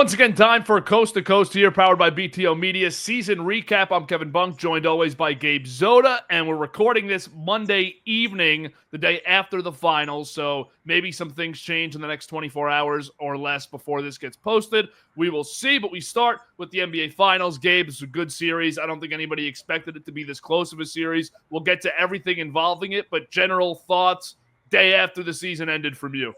Once again, time for Coast to Coast here, powered by BTO Media. Season recap. I'm Kevin Bunk, joined always by Gabe Zoda, and we're recording this Monday evening, the day after the finals, so maybe some things change in the next 24 hours or less before this gets posted. We will see, but we start with the NBA Finals. Gabe, it's a good series. I don't think anybody expected it to be this close of a series. We'll get to everything involving it, but general thoughts day after the season ended from you.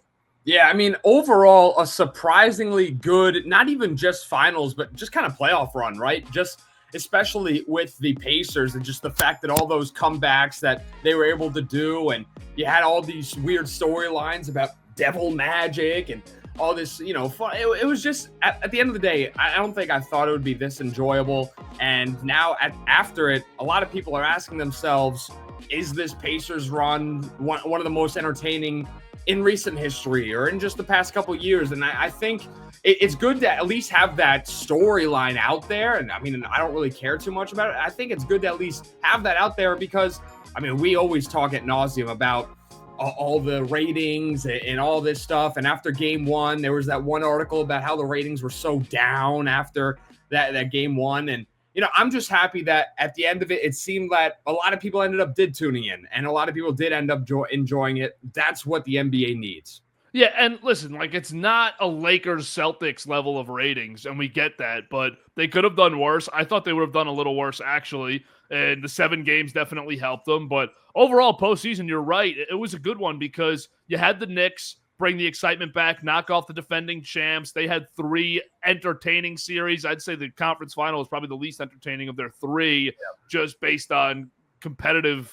Yeah, I mean, overall, a surprisingly good, not even just finals, but just kind of playoff run, right? Just especially with the Pacers and just the fact that all those comebacks that they were able to do, and you had all these weird storylines about devil magic and all this, fun. It was just, at the end of the day, I don't think I thought it would be this enjoyable. And now after it, a lot of people are asking themselves, is this Pacers run one of the most entertaining in recent history or in just the past couple of years? And I think it's good to at least have that storyline out there. And I mean, I don't really care too much about it. I think it's good to at least have that out there because, I mean, we always talk ad nauseum about all the ratings and all this stuff. And after game one, there was that one article about how the ratings were so down after that game one. And I'm just happy that at the end of it, it seemed that a lot of people did tuning in and a lot of people did end up enjoying it. That's what the NBA needs. Yeah, and listen, it's not a Lakers-Celtics level of ratings, and we get that, but they could have done worse. I thought they would have done a little worse, actually, and the 7 games definitely helped them. But overall, postseason, you're right. It was a good one because you had the Knicks bring the excitement back, knock off the defending champs. They had 3 entertaining series. I'd say the conference final was probably the least entertaining of their 3, just based on competitiveness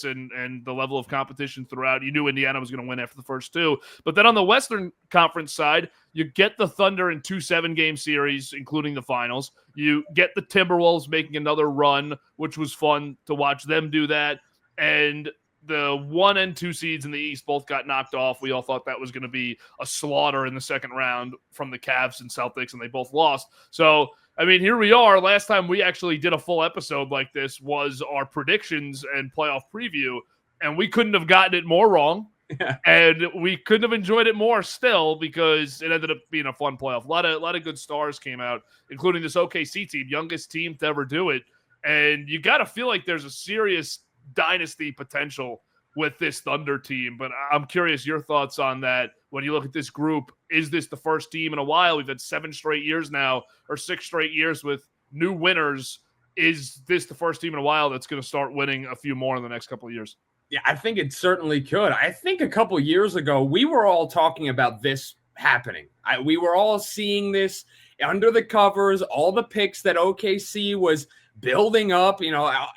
and the level of competition throughout. You knew Indiana was going to win after the first 2. But then on the Western Conference side, you get the Thunder in 2 7-game series, including the finals. You get the Timberwolves making another run, which was fun to watch them do that. And the 1 and 2 seeds in the East both got knocked off. We all thought that was going to be a slaughter in the second round from the Cavs and Celtics, and they both lost. So, I mean, here we are. Last time we actually did a full episode like this was our predictions and playoff preview, and we couldn't have gotten it more wrong. Yeah. And we couldn't have enjoyed it more still because it ended up being a fun playoff. A lot of good stars came out, including this OKC team, youngest team to ever do it. And you got to feel like there's a serious dynasty potential with this Thunder team, but I'm curious your thoughts on that. When you look at this group, is this the first team in a while? We've had 7 straight years now, or 6 straight years with new winners. Is this the first team in a while that's going to start winning a few more in the next couple of years? Yeah, I think it certainly could. I think a couple of years ago, we were all talking about this happening. We were all seeing this under the covers, all the picks that OKC was building up,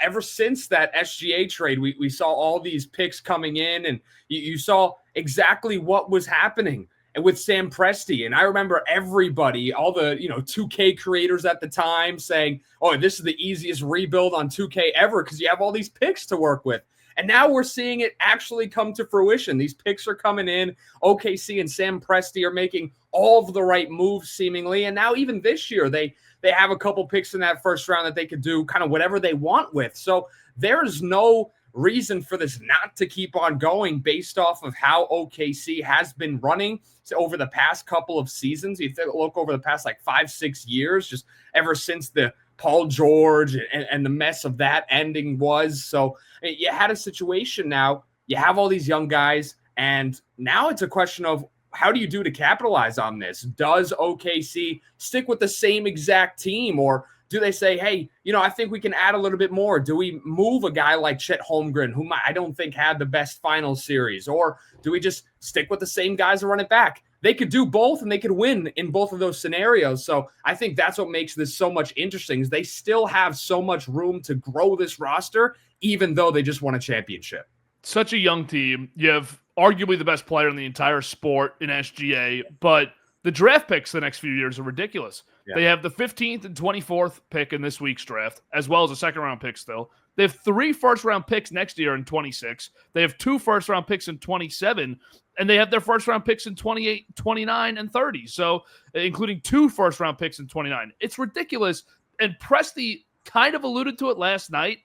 ever since that SGA trade, we saw all these picks coming in, and you saw exactly what was happening and with Sam Presti. And I remember everybody, all the 2K creators at the time saying, oh, this is the easiest rebuild on 2K ever because you have all these picks to work with. And now we're seeing it actually come to fruition. These picks are coming in. OKC and Sam Presti are making all of the right moves seemingly. And now even this year, they have a couple picks in that first round that they could do kind of whatever they want with. So there's no reason for this not to keep on going based off of how OKC has been running over the past couple of seasons. You look over the past 5-6 years, just ever since the Paul George and the mess of that ending was. So you had a situation now, you have all these young guys, and now it's a question of how do you do to capitalize on this? Does OKC stick with the same exact team, or do they say, hey, I think we can add a little bit more? Do we move a guy like Chet Holmgren, whom I don't think had the best final series, or do we just stick with the same guys and run it back? They could do both, and they could win in both of those scenarios. So I think that's what makes this so much interesting is they still have so much room to grow this roster, even though they just won a championship. Such a young team. You have arguably the best player in the entire sport in SGA, but the draft picks the next few years are ridiculous. Yeah. They have the 15th and 24th pick in this week's draft, as well as a second-round pick still. They have 3 first-round picks next year in 26. They have 2 first-round picks in 27, and they have their first-round picks in 28, 29, and 30, so including 2 first-round picks in 29. It's ridiculous, and Presti kind of alluded to it last night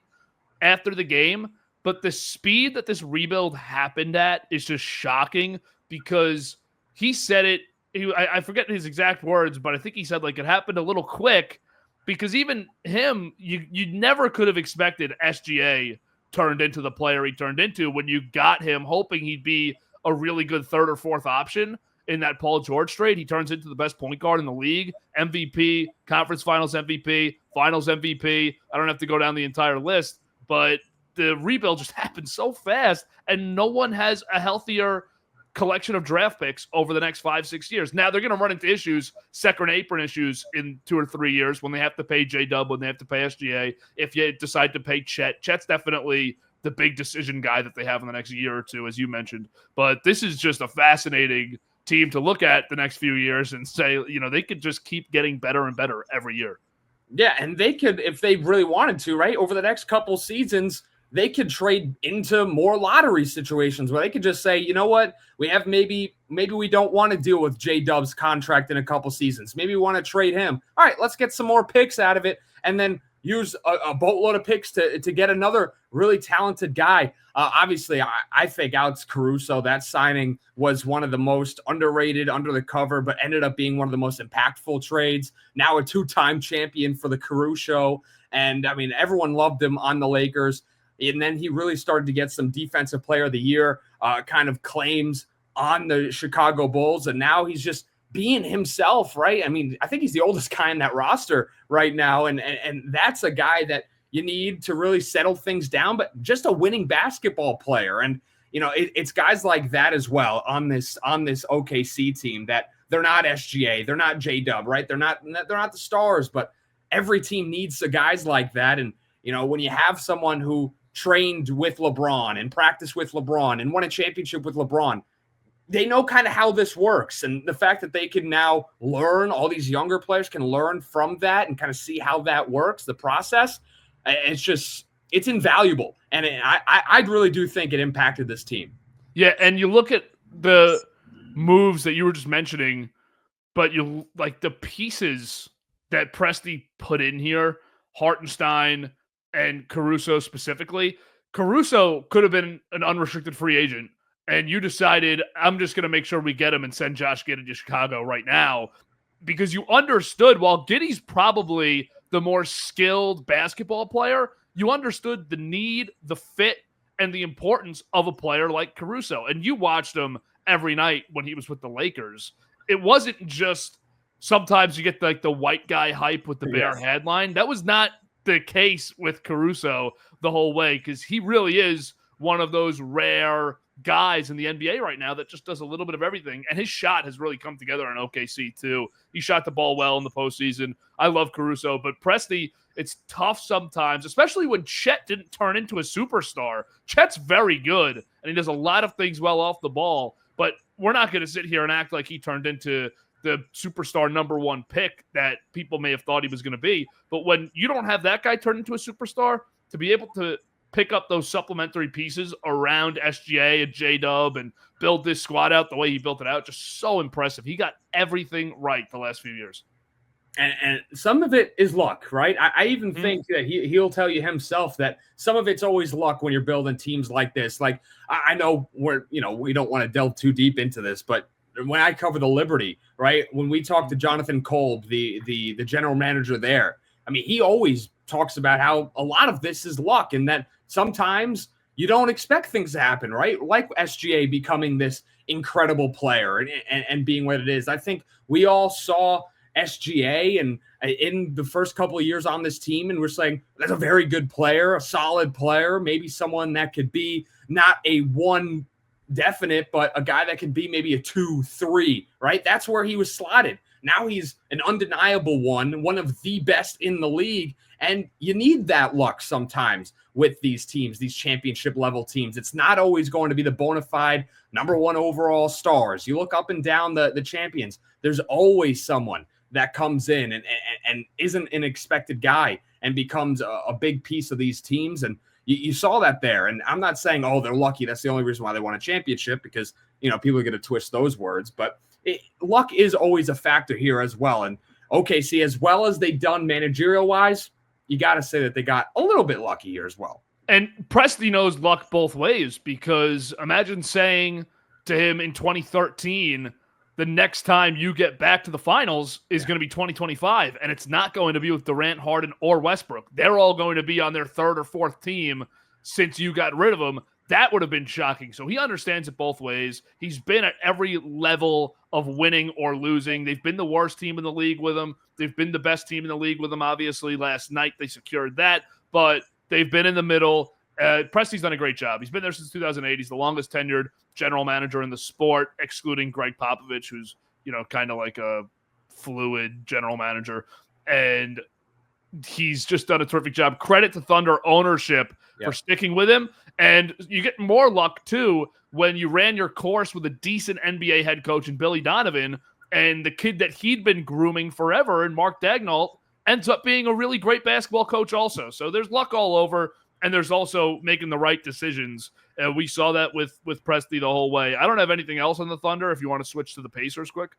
after the game, but the speed that this rebuild happened at is just shocking because he said it I forget his exact words, but I think he said like it happened a little quick because even him, you never could have expected SGA turned into the player he turned into when you got him hoping he'd be a really good third or fourth option in that Paul George trade. He turns into the best point guard in the league, MVP, conference finals MVP, finals MVP. I don't have to go down the entire list, but the rebuild just happened so fast and no one has a healthier collection of draft picks over the next 5-6 years. Now they're going to run into issues, second apron issues in 2 or 3 years when they have to pay J-Dub, when they have to pay SGA. If you decide to pay Chet's definitely the big decision guy that they have in the next year or two, as you mentioned. But this is just a fascinating team to look at the next few years and say, they could just keep getting better and better every year. Yeah, and they could, if they really wanted to, right, over the next couple seasons, they could trade into more lottery situations where they could just say, you know what, we have maybe we don't want to deal with J-Dub's contract in a couple seasons. Maybe we want to trade him. All right, let's get some more picks out of it and then use a boatload of picks to get another really talented guy. Obviously, I think Alex Caruso, that signing was one of the most underrated under the cover, but ended up being one of the most impactful trades. Now a 2-time champion for the Caruso. And, I mean, everyone loved him on the Lakers. And then he really started to get some Defensive Player of the Year kind of claims on the Chicago Bulls. And now he's just being himself, right? I mean, I think he's the oldest guy in that roster right now. And that's a guy that you need to really settle things down, but just a winning basketball player. And, it's guys like that as well on this OKC team that they're not SGA, they're not J-Dub, right? They're not the stars, but every team needs guys like that. And, when you have someone who trained with LeBron and practiced with LeBron and won a championship with LeBron, they know kind of how this works. And the fact that they can now learn, all these younger players can learn from that and kind of see how that works, the process, it's invaluable. And I really do think it impacted this team. Yeah, and you look at the moves that you were just mentioning, but you like the pieces that Presti put in here, Hartenstein and Caruso specifically. Caruso could have been an unrestricted free agent, and you decided, I'm just going to make sure we get him and send Josh Giddey to Chicago right now, because you understood, while Giddey's probably the more skilled basketball player, you understood the need, the fit, and the importance of a player like Caruso. And you watched him every night when he was with the Lakers. It wasn't just sometimes you get like the white guy hype with the bare headline. That was not the case with Caruso the whole way, because he really is one of those rare guys in the NBA right now that just does a little bit of everything. And his shot has really come together in OKC too. He shot the ball well in the postseason. I love Caruso, but Presti, it's tough sometimes, especially when Chet didn't turn into a superstar. Chet's very good, and he does a lot of things well off the ball, but we're not going to sit here and act like he turned into the superstar number one pick that people may have thought he was going to be. But when you don't have that guy turn into a superstar, to be able to pick up those supplementary pieces around SGA and J-Dub and build this squad out the way he built it out, just so impressive. He got everything right the last few years. And some of it is luck, right? I even think that he'll tell you himself that some of it's always luck when you're building teams like this. Like, I know we don't want to delve too deep into this, but when I cover the Liberty, right, when we talk to Jonathan Kolb, the general manager there, I mean, he always talks about how a lot of this is luck and that sometimes you don't expect things to happen, right? Like SGA becoming this incredible player and being what it is. I think we all saw SGA and in the first couple of years on this team, and we're saying that's a very good player, a solid player, maybe someone that could be not a one definite, but a guy that could be maybe a 2-3, right? That's where he was slotted. Now he's an undeniable one of the best in the league. And you need that luck sometimes with these teams, these championship level teams. It's not always going to be the bona fide number one overall stars. You look up and down the champions, there's always someone that comes in and isn't an expected guy and becomes a big piece of these teams. And you saw that there. And I'm not saying, oh, they're lucky. That's the only reason why they won a championship, because, people are going to twist those words. But luck is always a factor here as well. And OKC, as well as they've done managerial-wise, you got to say that they got a little bit lucky here as well. And Presti knows luck both ways, because imagine saying to him in 2013 the next time you get back to the finals is going to be 2025, and it's not going to be with Durant, Harden, or Westbrook. They're all going to be on their third or fourth team since you got rid of them. That would have been shocking. So he understands it both ways. He's been at every level of winning or losing. They've been the worst team in the league with him. They've been the best team in the league with him. Obviously, last night they secured that, but they've been in the middle. Presti's done a great job. He's been there since 2008. He's the longest tenured general manager in the sport, excluding Greg Popovich, who's, kind of like a fluid general manager. And he's just done a terrific job. Credit to Thunder ownership for sticking with him. And you get more luck, too, when you ran your course with a decent NBA head coach in Billy Donovan, and the kid that he'd been grooming forever, and Mark Daigneault, ends up being a really great basketball coach also. So there's luck all over, and there's also making the right decisions. We saw that with Presti the whole way. I don't have anything else on the Thunder if you want to switch to the Pacers quick.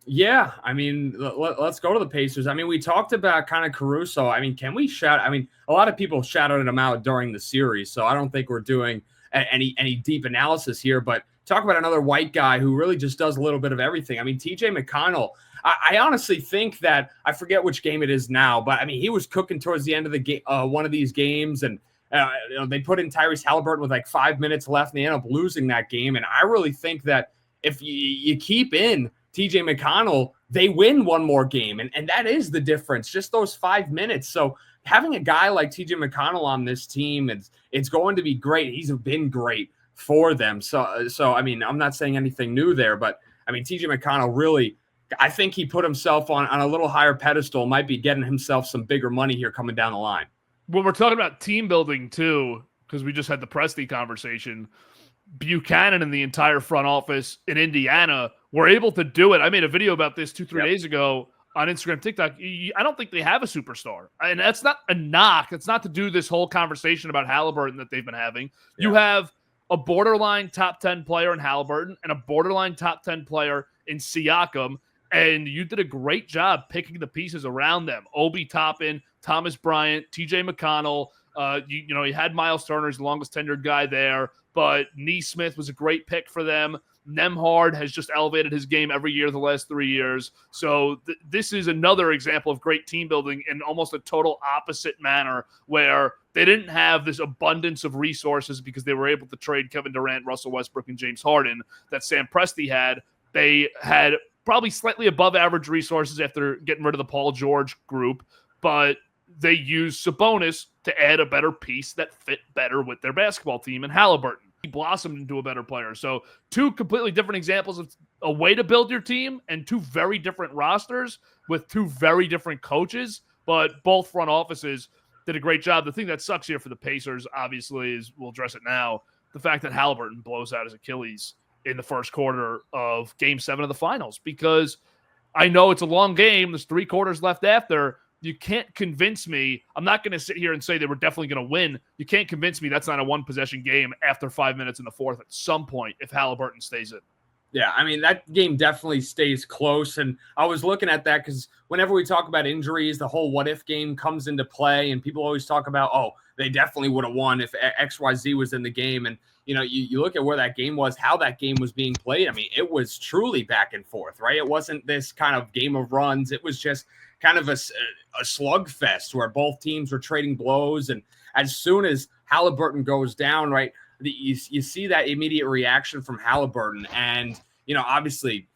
Yeah, I mean, let's go to the Pacers. I mean, we talked about kind of Caruso. I mean, can we shout? I mean, a lot of people shouted him out during the series, so I don't think we're doing any deep analysis here. But talk about another white guy who really just does a little bit of everything. I mean, TJ McConnell. I honestly think that I forget which game it is now, but I mean, he was cooking towards the end of the game, one of these games, and they put in Tyrese Halliburton with like 5 minutes left, and they end up losing that game. And I really think that if you keep in TJ McConnell, they win one more game. And that is the difference, just those 5 minutes. So having a guy like TJ McConnell on this team, it's going to be great. He's been great for them. So I mean, I'm not saying anything new there, but I mean, TJ McConnell really, I think he put himself on a little higher pedestal, might be getting himself some bigger money here coming down the line. When we're talking about team building too, because we just had the Presti conversation, Buchanan and the entire front office in Indiana were able to do it. I made a video about this 2-3 days ago on Instagram, TikTok. I don't think they have a superstar. And that's not a knock. It's not to do this whole conversation about Halliburton that they've been having. Yeah. You have a borderline top 10 player in Halliburton and a borderline top 10 player in Siakam. And you did a great job picking the pieces around them. Obi Toppin, Thomas Bryant, TJ McConnell. You had Miles Turner, the longest tenured guy there. But Nesmith was a great pick for them. Nembhard has just elevated his game every year the last 3 years. So this is another example of great team building in almost a total opposite manner, where they didn't have this abundance of resources because they were able to trade Kevin Durant, Russell Westbrook, and James Harden that Sam Presti had. They had probably slightly above average resources after getting rid of the Paul George group, but they used Sabonis to add a better piece that fit better with their basketball team, and Halliburton. He blossomed into a better player. So two completely different examples of a way to build your team and two very different rosters with two very different coaches, but both front offices did a great job. The thing that sucks here for the Pacers, obviously, is, we'll address it now, the fact that Halliburton blows out his Achilles in the first quarter of Game 7 of the finals, because I know it's a long game. There's 3 quarters left after. You can't convince me. I'm not going to sit here and say they were definitely going to win. You can't convince me that's not a one-possession game after 5 minutes in the fourth at some point if Halliburton stays in. Yeah, I mean, that game definitely stays close. And I was looking at that because whenever we talk about injuries, the whole what-if game comes into play. And people always talk about, oh, they definitely would have won if XYZ was in the game. And, you look at where that game was, how that game was being played. I mean, it was truly back and forth, right? It wasn't this kind of game of runs. It was just kind of a slugfest where both teams were trading blows. And as soon as Halliburton goes down, right, you see that immediate reaction from Halliburton. And, obviously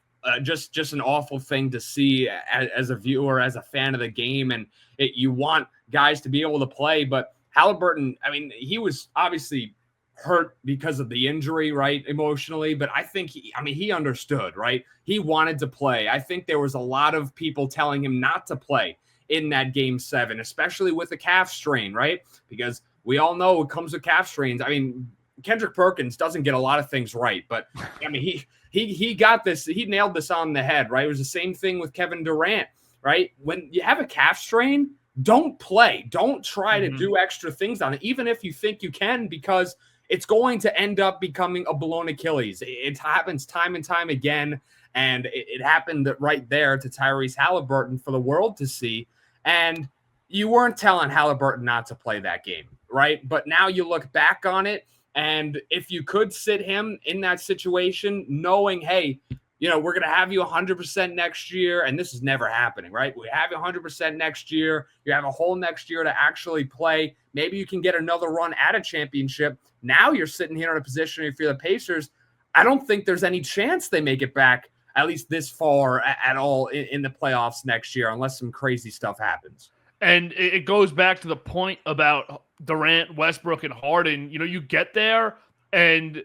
just an awful thing to see as a viewer, as a fan of the game. And you want guys to be able to play. But Halliburton, I mean, he was obviously hurt because of the injury, right, emotionally. But I think he understood, right? He wanted to play. I think there was a lot of people telling him not to play in that Game 7, especially with a calf strain, right? Because we all know it comes with calf strains. I mean, Kendrick Perkins doesn't get a lot of things right, but I mean, he got this, he nailed this on the head, right? It was the same thing with Kevin Durant, right? When you have a calf strain, don't play. Don't try to do extra things on it, even if you think you can, because it's going to end up becoming a blown Achilles. It happens time and time again, and it happened right there to Tyrese Halliburton for the world to see. And you weren't telling Halliburton not to play that game, right? But now you look back on it, and if you could sit him in that situation, knowing, hey, we're going to have you 100% next year. And this is never happening, right? We have you 100% next year. You have a whole next year to actually play. Maybe you can get another run at a championship. Now you're sitting here in a position, if you're the Pacers, I don't think there's any chance they make it back at least this far at all in the playoffs next year, unless some crazy stuff happens. And it goes back to the point about Durant, Westbrook, and Harden. You get there, and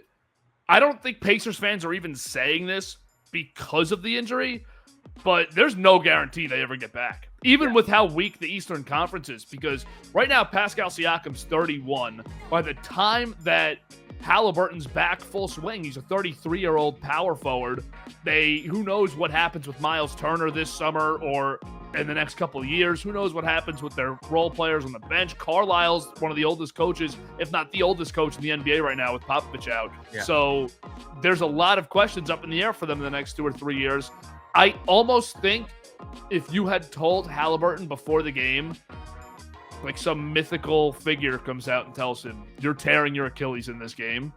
I don't think Pacers fans are even saying this because of the injury, but there's no guarantee they ever get back, even with how weak the Eastern Conference is, because right now Pascal Siakam's 31. By the time that Halliburton's back full swing, he's a 33-year-old power forward. Who knows what happens with Miles Turner this summer or in the next couple of years. Who knows what happens with their role players on the bench. Carlisle's one of the oldest coaches, if not the oldest coach in the NBA right now with Popovich out. Yeah. So there's a lot of questions up in the air for them in the next 2 or 3 years. I almost think if you had told Halliburton before the game, like some mythical figure comes out and tells him, you're tearing your Achilles in this game,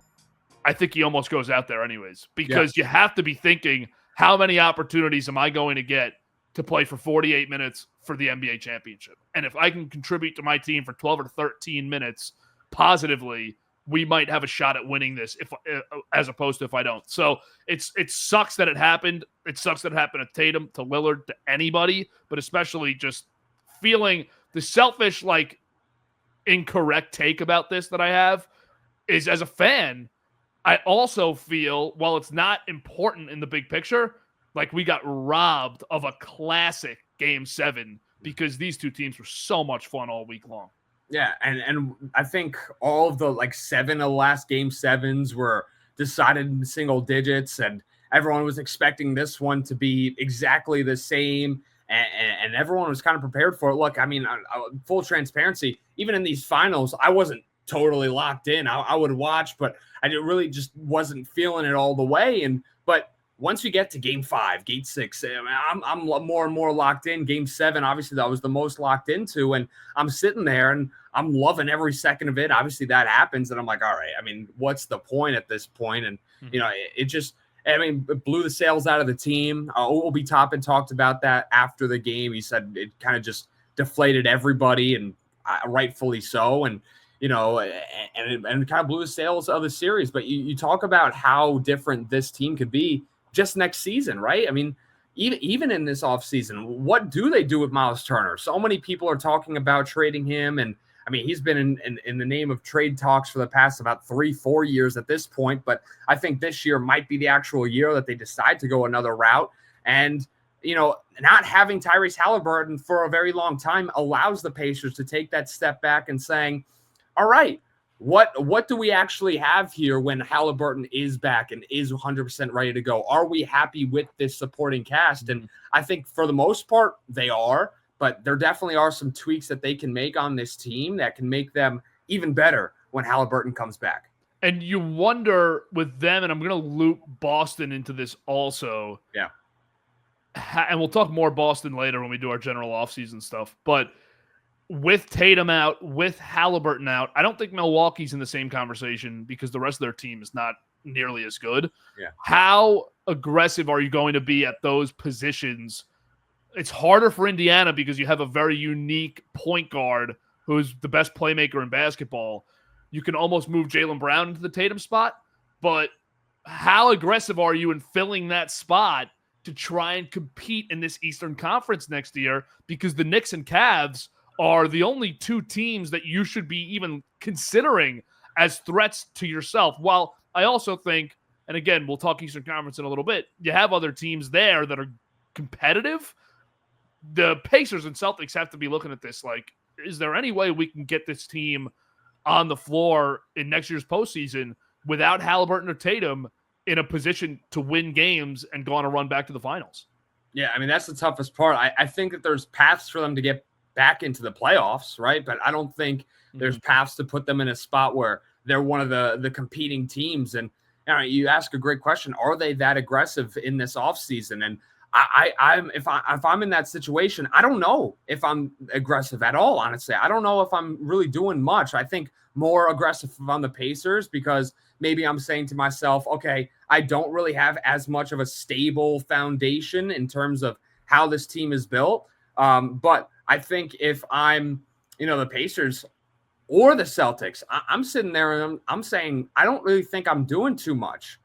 I think he almost goes out there anyways, because you have to be thinking, how many opportunities am I going to get to play for 48 minutes for the NBA championship? And if I can contribute to my team for 12 or 13 minutes positively, we might have a shot at winning this, if as opposed to if I don't. So it sucks that it happened. It sucks that it happened to Tatum, to Lillard, to anybody, but especially just feeling the selfish, like, incorrect take about this that I have is, as a fan, I also feel, while it's not important in the big picture, like we got robbed of a classic Game 7 because these two teams were so much fun all week long. Yeah, and I think all of the 7 of the last Game 7s were decided in single digits, and everyone was expecting this one to be exactly the same, and everyone was kind of prepared for it. Look, I mean, full transparency, even in these finals, I wasn't totally locked in. I would watch, but I really just wasn't feeling it all the way. But once we get to Game 5, Game 6, I'm more and more locked in. Game 7, obviously, that was the most locked into, and I'm sitting there and I'm loving every second of it. Obviously, that happens, and I'm like, all right, I mean, what's the point at this point? And it blew the sails out of the team. Obi Toppin talked about that after the game. He said it kind of just deflated everybody, and rightfully so. And it kind of blew the sails of the series. But you talk about how different this team could be just next season, right? I mean, even in this offseason, what do they do with Miles Turner? So many people are talking about trading him, and I mean, he's been in the name of trade talks for the past about 3-4 years at this point, but I think this year might be the actual year that they decide to go another route. And, not having Tyrese Halliburton for a very long time allows the Pacers to take that step back and saying, all right, what do we actually have here when Halliburton is back and is 100% ready to go? Are we happy with this supporting cast? And I think for the most part, they are. But there definitely are some tweaks that they can make on this team that can make them even better when Halliburton comes back. And you wonder with them, and I'm going to loop Boston into this also. Yeah. And we'll talk more Boston later when we do our general offseason stuff. But with Tatum out, with Halliburton out, I don't think Milwaukee's in the same conversation because the rest of their team is not nearly as good. Yeah. How aggressive are you going to be at those positions? It's harder for Indiana because you have a very unique point guard who's the best playmaker in basketball. You can almost move Jaylen Brown into the Tatum spot, but how aggressive are you in filling that spot to try and compete in this Eastern Conference next year? Because the Knicks and Cavs are the only two teams that you should be even considering as threats to yourself. While I also think, and again, we'll talk Eastern Conference in a little bit, you have other teams there that are competitive. The Pacers and Celtics have to be looking at this like, is there any way we can get this team on the floor in next year's postseason without Halliburton or Tatum in a position to win games and go on a run back to the finals? Yeah, I mean, that's the toughest part. I think that there's paths for them to get back into the playoffs, right? But I don't think there's paths to put them in a spot where they're one of the competing teams. And you ask a great question. Are they that aggressive in this offseason? And if I'm in that situation, I don't know if I'm aggressive at all, honestly. I don't know if I'm really doing much. I think more aggressive on the Pacers because maybe I'm saying to myself, okay, I don't really have as much of a stable foundation in terms of how this team is built. But I think if I'm, the Pacers or the Celtics, I'm sitting there and I'm saying, I don't really think I'm doing too much,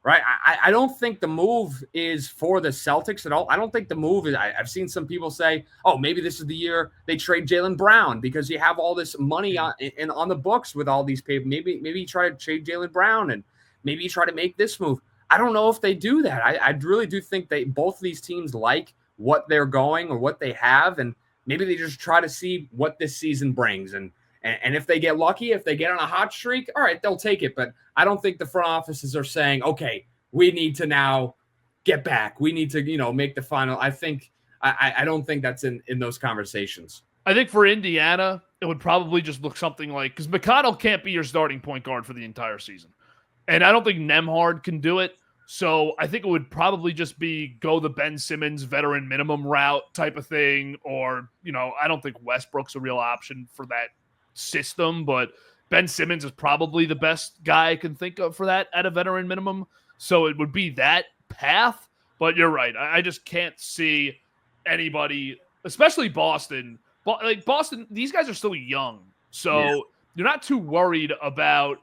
right? I don't think the move is for the Celtics at all. I don't think the move is, I've seen some people say, oh, maybe this is the year they trade Jaylen Brown because you have all this money on the books with all these people. Maybe you try to trade Jaylen Brown and maybe you try to make this move. I don't know if they do that. I really do think both of these teams like what they're going or what they have, and maybe they just try to see what this season brings. And if they get lucky, if they get on a hot streak, all right, they'll take it. But I don't think the front offices are saying, okay, we need to now get back. We need to, make the final. I don't think that's in those conversations. I think for Indiana, it would probably just look something like, because McConnell can't be your starting point guard for the entire season. And I don't think Nembhard can do it. So I think it would probably just be go the Ben Simmons veteran minimum route type of thing. Or, I don't think Westbrook's a real option for that system, but Ben Simmons is probably the best guy I can think of for that at a veteran minimum. So it would be that path. But you're right. I just can't see anybody, especially Boston. Like Boston, these guys are still young. So you're not too worried about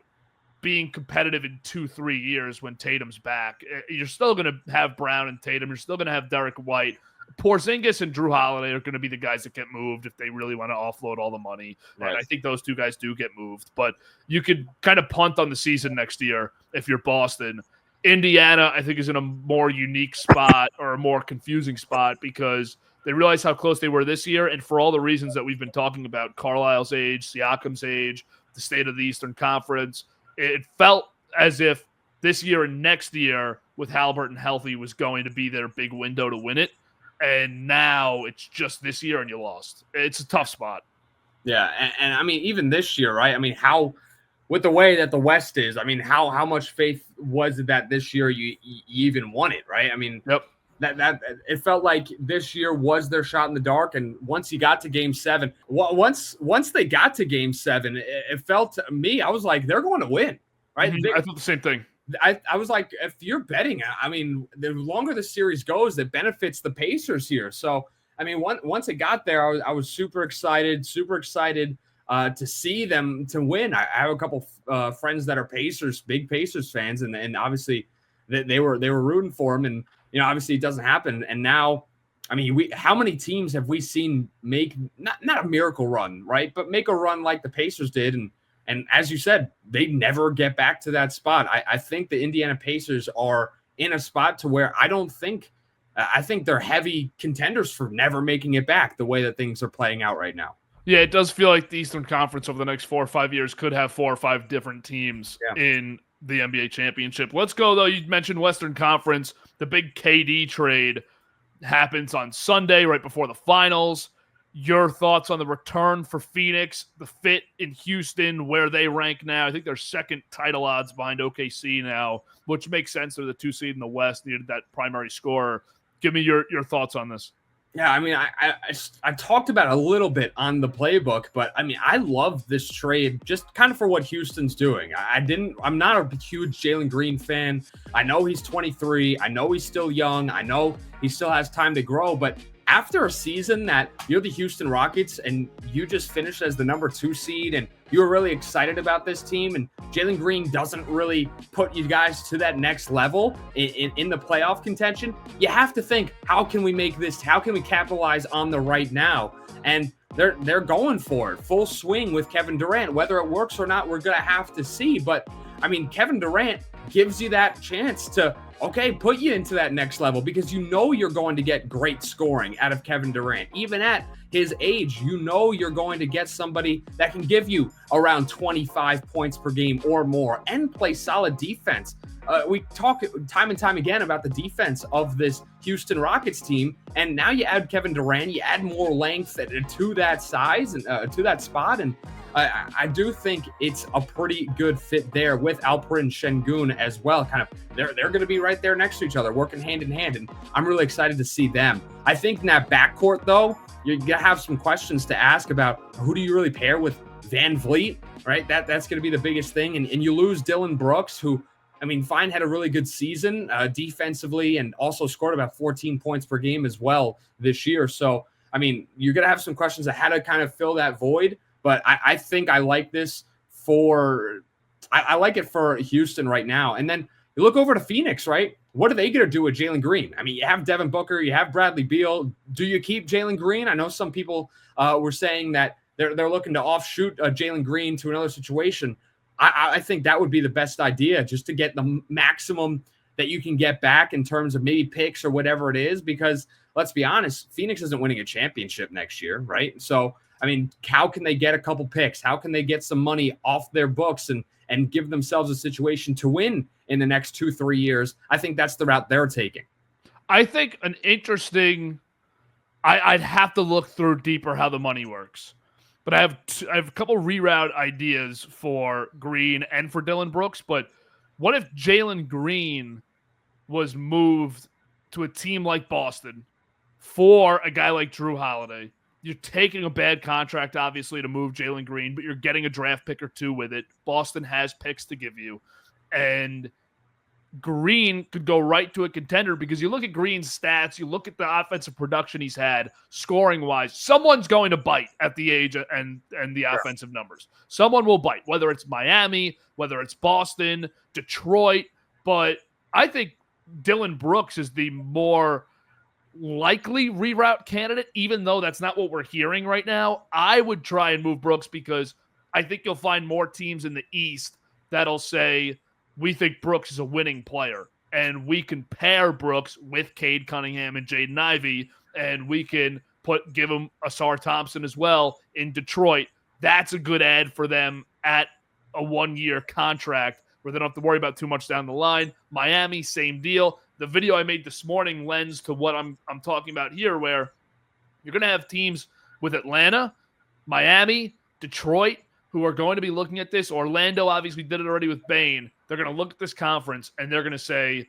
being competitive in 2-3 years when Tatum's back. You're still going to have Brown and Tatum. You're still going to have Derek White. Porzingis and Drew Holiday are going to be the guys that get moved if they really want to offload all the money. Right. And I think those two guys do get moved. But you could kind of punt on the season next year if you're Boston. Indiana, I think, is in a more unique spot or a more confusing spot because they realize how close they were this year. And for all the reasons that we've been talking about, Carlisle's age, Siakam's age, the state of the Eastern Conference, it felt as if this year and next year with Haliburton healthy was going to be their big window to win it. And now it's just this year and you lost. It's a tough spot. Yeah. And I mean, even this year, right? I mean, with the way that the West is, I mean, how much faith was it that this year you even won it, right? I mean, yep. That it felt like this year was their shot in the dark. And once you got to Game 7, once they got to Game 7, it felt to me, I was like, they're going to win, right? Mm-hmm. I thought the same thing. I was like, if you're betting, I mean, the longer the series goes, it benefits the Pacers here. So, I mean, once it got there, I was super excited to see them to win. I have a couple friends that are big Pacers fans, and obviously they were rooting for them. And obviously it doesn't happen. And now, I mean, how many teams have we seen make not a miracle run, right? But make a run like the Pacers did. And as you said, they never get back to that spot. I think the Indiana Pacers are in a spot to where I think they're heavy contenders for never making it back the way that things are playing out right now. Yeah, it does feel like the Eastern Conference over the next 4 or 5 years could have 4 or 5 different teams in the NBA championship. Let's go, though. You mentioned Western Conference. The big KD trade happens on Sunday, right before the finals. Your thoughts on the return for Phoenix, the fit in Houston, where they rank now? I think they're second title odds behind OKC now, which makes sense. They're the 2 seed in the West, needed that primary scorer. Give me your thoughts on this. Yeah, I mean, I talked about it a little bit on the playbook, but I mean, I love this trade just kind of for what Houston's doing. I'm not a huge Jalen Green fan. I know he's 23. I know he's still young. I know he still has time to grow, but after a season that you're the Houston Rockets and you just finished as the number 2 seed and you were really excited about this team and Jalen Green doesn't really put you guys to that next level in the playoff contention, you have to think, how can we make this? How can we capitalize on the right now? And they're going for it full swing with Kevin Durant. Whether it works or not, we're going to have to see. But I mean, Kevin Durant gives you that chance to, put you into that next level because you're going to get great scoring out of Kevin Durant. Even at his age, you're going to get somebody that can give you around 25 points per game or more and play solid defense. We talk time and time again about the defense of this Houston Rockets team, and now you add Kevin Durant, you add more length to that size and to that spot, and I do think it's a pretty good fit there with Alperen Şengün as well. Kind of, they're going to be right there next to each other, working hand in hand, and I'm really excited to see them. I think in that backcourt, though, you're going to have some questions to ask about who do you really pair with Van Vliet, right? That's going to be the biggest thing. And you lose Dylan Brooks, who, I mean, Fine had a really good season defensively and also scored about 14 points per game as well this year. So, I mean, you're going to have some questions of how to kind of fill that void. But I think I like this I like it for Houston right now. And then you look over to Phoenix, right? What are they going to do with Jalen Green? I mean, you have Devin Booker, you have Bradley Beal. Do you keep Jalen Green? I know some people were saying that they're looking to offshoot Jalen Green to another situation. I think that would be the best idea, just to get the maximum that you can get back in terms of maybe picks or whatever it is. Because let's be honest, Phoenix isn't winning a championship next year, right? So, I mean, how can they get a couple picks? How can they get some money off their books and give themselves a situation to win in the next 2-3 years? I think that's the route they're taking. I think an interesting, I'd have to look through deeper how the money works. But I have a couple reroute ideas for Green and for Dylan Brooks. But what if Jalen Green was moved to a team like Boston for a guy like Drew Holiday? You're taking a bad contract, obviously, to move Jalen Green, but you're getting a draft pick or two with it. Boston has picks to give you. And Green could go right to a contender, because you look at Green's stats, you look at the offensive production he's had, scoring-wise, someone's going to bite at the age and the offensive numbers. Someone will bite, whether it's Miami, whether it's Boston, Detroit. But I think Dylan Brooks is the more likely reroute candidate, even though that's not what we're hearing right now. I would try and move Brooks, because I think you'll find more teams in the East that'll say, we think Brooks is a winning player, and we can pair Brooks with Cade Cunningham and Jaden Ivey, and we can give him Asar Thompson as well in Detroit. That's a good ad for them at a 1-year contract where they don't have to worry about too much down the line. Miami, same deal. The video I made this morning lends to what I'm talking about here, where you're going to have teams with Atlanta, Miami, Detroit, who are going to be looking at this. Orlando obviously did it already with Bane. They're going to look at this conference and they're going to say,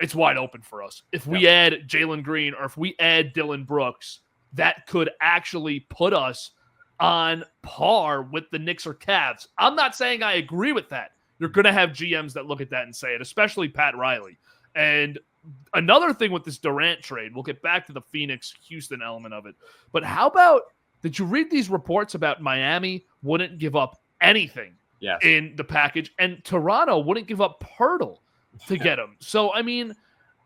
it's wide open for us. If we add Jalen Green or if we add Dylan Brooks, that could actually put us on par with the Knicks or Cavs. I'm not saying I agree with that. You're going to have GMs that look at that and say it, especially Pat Riley. And another thing with this Durant trade, we'll get back to the Phoenix-Houston element of it, but how about, did you read these reports about Miami wouldn't give up anything in the package, and Toronto wouldn't give up Pirtle to get him? So, I mean,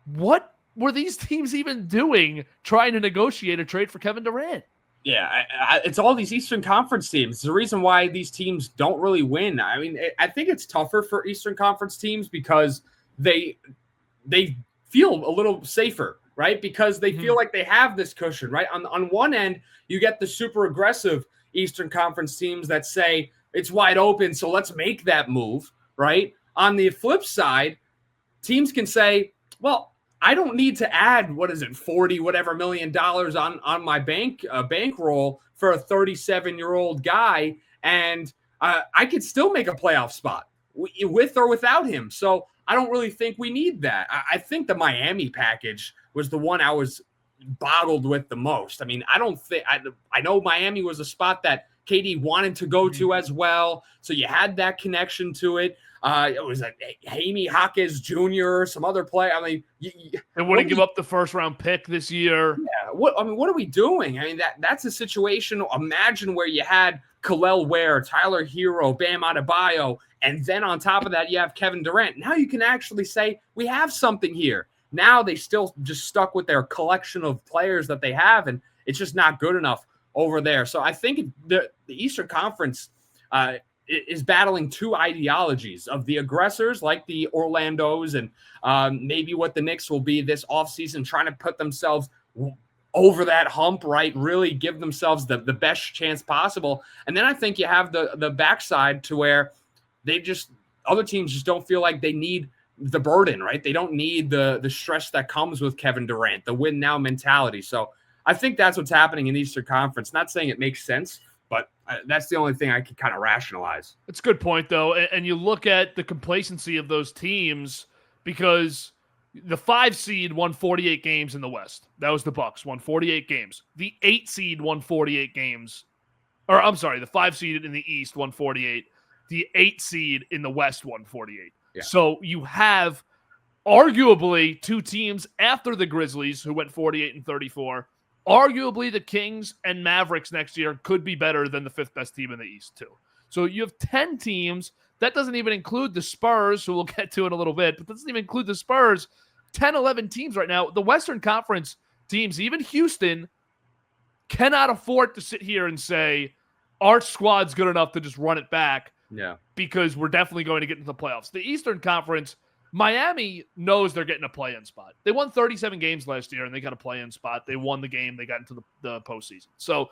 what were these teams even doing trying to negotiate a trade for Kevin Durant? Yeah, it's all these Eastern Conference teams. It's the reason why these teams don't really win. I mean, I think it's tougher for Eastern Conference teams because they feel a little safer, right? Because they feel like they have this cushion, right? On one end, you get the super aggressive Eastern Conference teams that say it's wide open, so let's make that move, right? On the flip side, teams can say, well, I don't need to add, 40 whatever million dollars on my bankroll for a 37-year-old guy, and I could still make a playoff spot with or without him. So I don't really think we need that. I think the Miami package was the one I was boggled with the most. I mean, I know Miami was a spot that KD wanted to go to as well, so you had that connection to it. It was like Jaime Jaquez Jr., some other play. I mean, and wouldn't give up the first-round pick this year. Yeah, what are we doing? I mean, that's a situation. Imagine where you had Khalil Ware, Tyler Hero, Bam Adebayo, and then on top of that, you have Kevin Durant. Now you can actually say we have something here. Now they still just stuck with their collection of players that they have, and it's just not good enough over there. So I think the Eastern Conference is battling two ideologies of the aggressors like the Orlandos and maybe what the Knicks will be this offseason, trying to put themselves over that hump, right? Really give themselves the best chance possible. And then I think you have the backside to where other teams just don't feel like they need the burden, right? They don't need the stress that comes with Kevin Durant, the win now mentality. So I think that's what's happening in the Eastern Conference. Not saying it makes sense, but that's the only thing I can kind of rationalize. It's a good point, though. And you look at the complacency of those teams, because the 5 seed won 48 games in the West. That was the Bucks, won 48 games. The 8 seed won 48 games or I'm sorry, the 5 seed in the East, 148. The 8 seed in the West, 148. Yeah. So you have arguably 2 teams after the Grizzlies who went 48 and 34. Arguably the Kings and Mavericks next year could be better than the 5th best team in the East too. So you have 10 teams. That doesn't even include the Spurs, who we'll get to in a little bit, but doesn't even include the Spurs. 10, 11 teams right now. The Western Conference teams, even Houston, cannot afford to sit here and say, our squad's good enough to just run it back. Yeah. Because we're definitely going to get into the playoffs. The Eastern Conference, Miami knows they're getting a play-in spot. They won 37 games last year, and they got a play-in spot. They won the game. They got into the postseason. So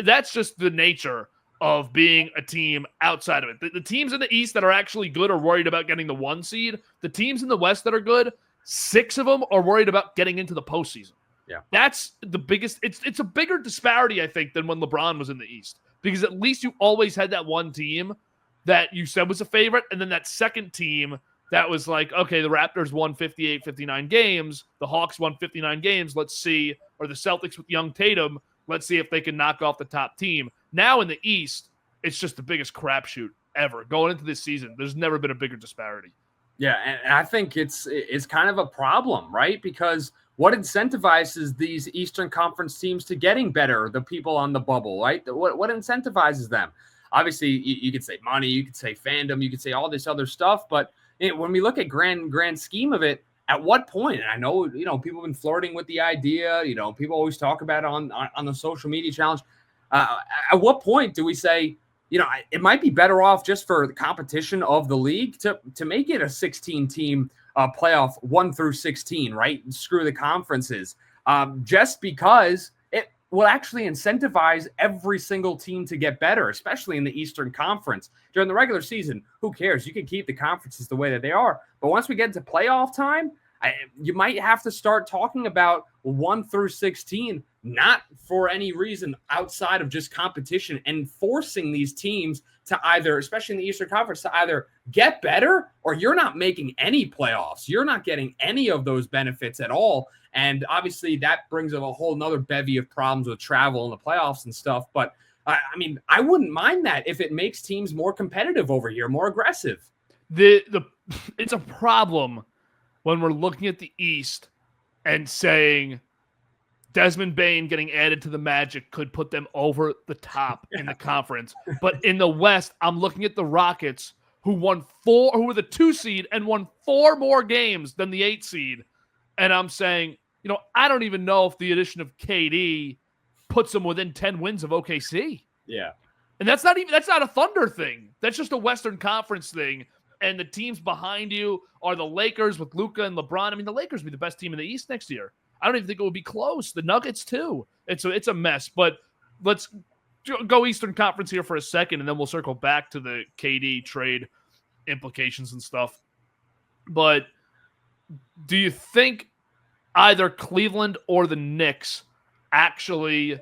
that's just the nature of being a team outside of it. The teams in the East that are actually good are worried about getting the 1 seed. The teams in the West that are good, 6 of them are worried about getting into the postseason. Yeah. That's the biggest. It's a bigger disparity, I think, than when LeBron was in the East. Because at least you always had that one team that you said was a favorite, and then that second team that was like, okay, the Raptors won 58, 59 games, the Hawks won 59 games, let's see, or the Celtics with young Tatum, let's see if they can knock off the top team. Now in the East, it's just the biggest crapshoot ever. Going into this season, there's never been a bigger disparity. Yeah, and I think it's kind of a problem, right? Because what incentivizes these Eastern Conference teams to getting better, the people on the bubble, right? What incentivizes them? Obviously, you could say money, you could say fandom, you could say all this other stuff. But when we look at grand scheme of it, at what point? And I know, people have been flirting with the idea. People always talk about it on the social media challenge. At what point do we say, it might be better off just for the competition of the league to make it a 16-team playoff 1 through 16, right? Screw the conferences, just because it will actually incentivize every single team to get better, especially in the Eastern Conference. During the regular season, who cares? You can keep the conferences the way that they are. But once we get into playoff time, you might have to start talking about 1 through 16, not for any reason outside of just competition, and forcing these teams to either, especially in the Eastern Conference, to either get better or you're not making any playoffs. You're not getting any of those benefits at all. And obviously that brings up a whole nother bevy of problems with travel and the playoffs and stuff. But I wouldn't mind that if it makes teams more competitive over here, more aggressive. It's a problem when we're looking at the East and saying Desmond Bane getting added to the Magic could put them over the top in the conference. But in the West, I'm looking at the Rockets, who were the 2 seed and won 4 more games than the 8 seed. And I'm saying, I don't even know if the addition of KD puts them within 10 wins of OKC. Yeah. And that's not a Thunder thing. That's just a Western Conference thing. And the teams behind you are the Lakers with Luka and LeBron. I mean, the Lakers will be the best team in the East next year. I don't even think it would be close. The Nuggets too. It's a mess. But let's go Eastern Conference here for a second, and then we'll circle back to the KD trade implications and stuff. But do you think either Cleveland or the Knicks actually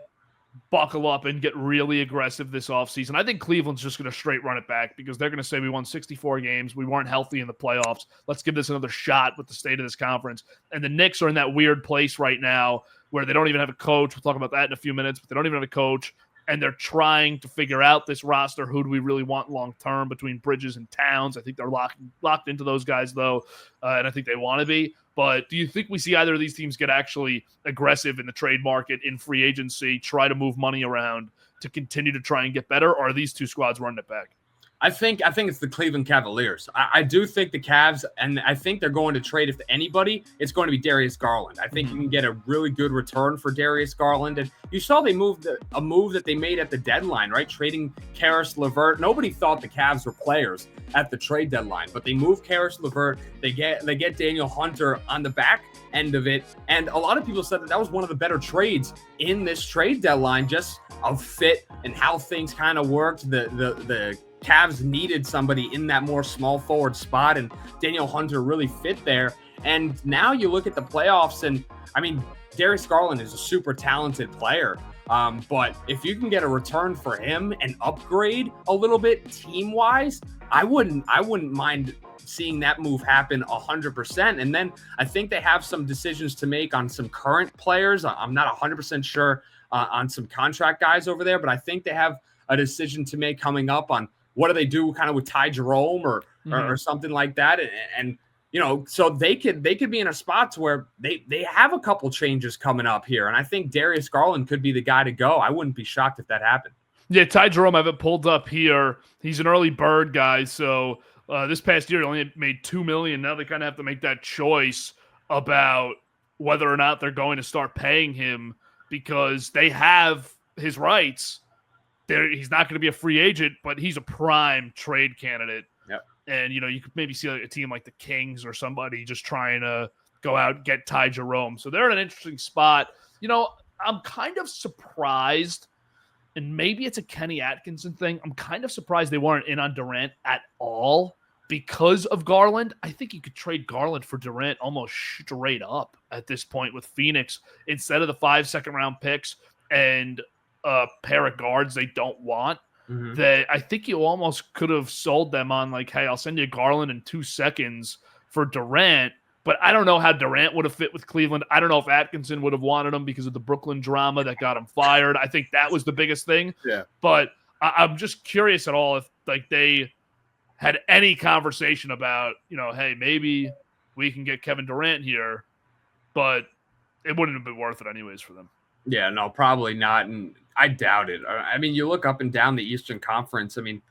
buckle up and get really aggressive this offseason? I think Cleveland's just going to straight run it back because they're going to say we won 64 games. We weren't healthy in the playoffs. Let's give this another shot with the state of this conference. And the Knicks are in that weird place right now where they don't even have a coach. We'll talk about that in a few minutes, but they don't even have a coach. And they're trying to figure out this roster. Who do we really want long-term between Bridges and Towns? I think they're locked into those guys, though, and I think they want to be. But do you think we see either of these teams get actually aggressive in the trade market, in free agency, try to move money around to continue to try and get better, or are these 2 squads running it back? I think it's the Cleveland Cavaliers. I do think the Cavs, and I think they're going to trade, if anybody, it's going to be Darius Garland. I think you can get a really good return for Darius Garland. And you saw they moved a move that they made at the deadline, right? Trading Karis LeVert. Nobody thought the Cavs were players at the trade deadline, but they moved Karis LeVert. They get Daniel Hunter on the back end of it. And a lot of people said that was one of the better trades in this trade deadline, just a fit and how things kind of worked. The Cavs needed somebody in that more small forward spot, and Daniel Hunter really fit there. And now you look at the playoffs, and I mean, Darius Garland is a super talented player. But if you can get a return for him and upgrade a little bit team-wise, I wouldn't mind seeing that move happen 100%. And then I think they have some decisions to make on some current players. I'm not 100% sure on some contract guys over there, but I think they have a decision to make coming up on what do they do kind of with Ty Jerome or something like that. And so they could be in a spot to where they have a couple changes coming up here. And I think Darius Garland could be the guy to go. I wouldn't be shocked if that happened. Yeah, Ty Jerome, I have it pulled up here. He's an early bird guy. So this past year, he only made $2 million. Now they kind of have to make that choice about whether or not they're going to start paying him because they have his rights. He's not going to be a free agent, but he's a prime trade candidate. Yep. And, you could maybe see like a team like the Kings or somebody just trying to go out and get Ty Jerome. So they're in an interesting spot. I'm kind of surprised, and maybe it's a Kenny Atkinson thing. I'm kind of surprised they weren't in on Durant at all because of Garland. I think you could trade Garland for Durant almost straight up at this point with Phoenix instead of the 5 second-round picks and a pair of guards they don't want. That I think you almost could have sold them on like, hey, I'll send you Garland in 2 seconds for Durant. But I don't know how Durant would have fit with Cleveland. I don't know if Atkinson would have wanted him because of the Brooklyn drama that got him fired. I think that was the biggest thing. Yeah. But I'm just curious at all if like they had any conversation about, hey, maybe we can get Kevin Durant here, but it wouldn't have been worth it anyways for them. Yeah, no, probably not. And I doubt it. I mean, you look up and down the Eastern Conference. I mean,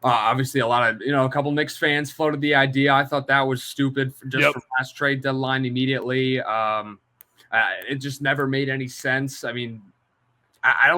obviously a lot of, a couple Knicks fans floated the idea. I thought that was stupid from last trade deadline immediately. It just never made any sense. I mean, I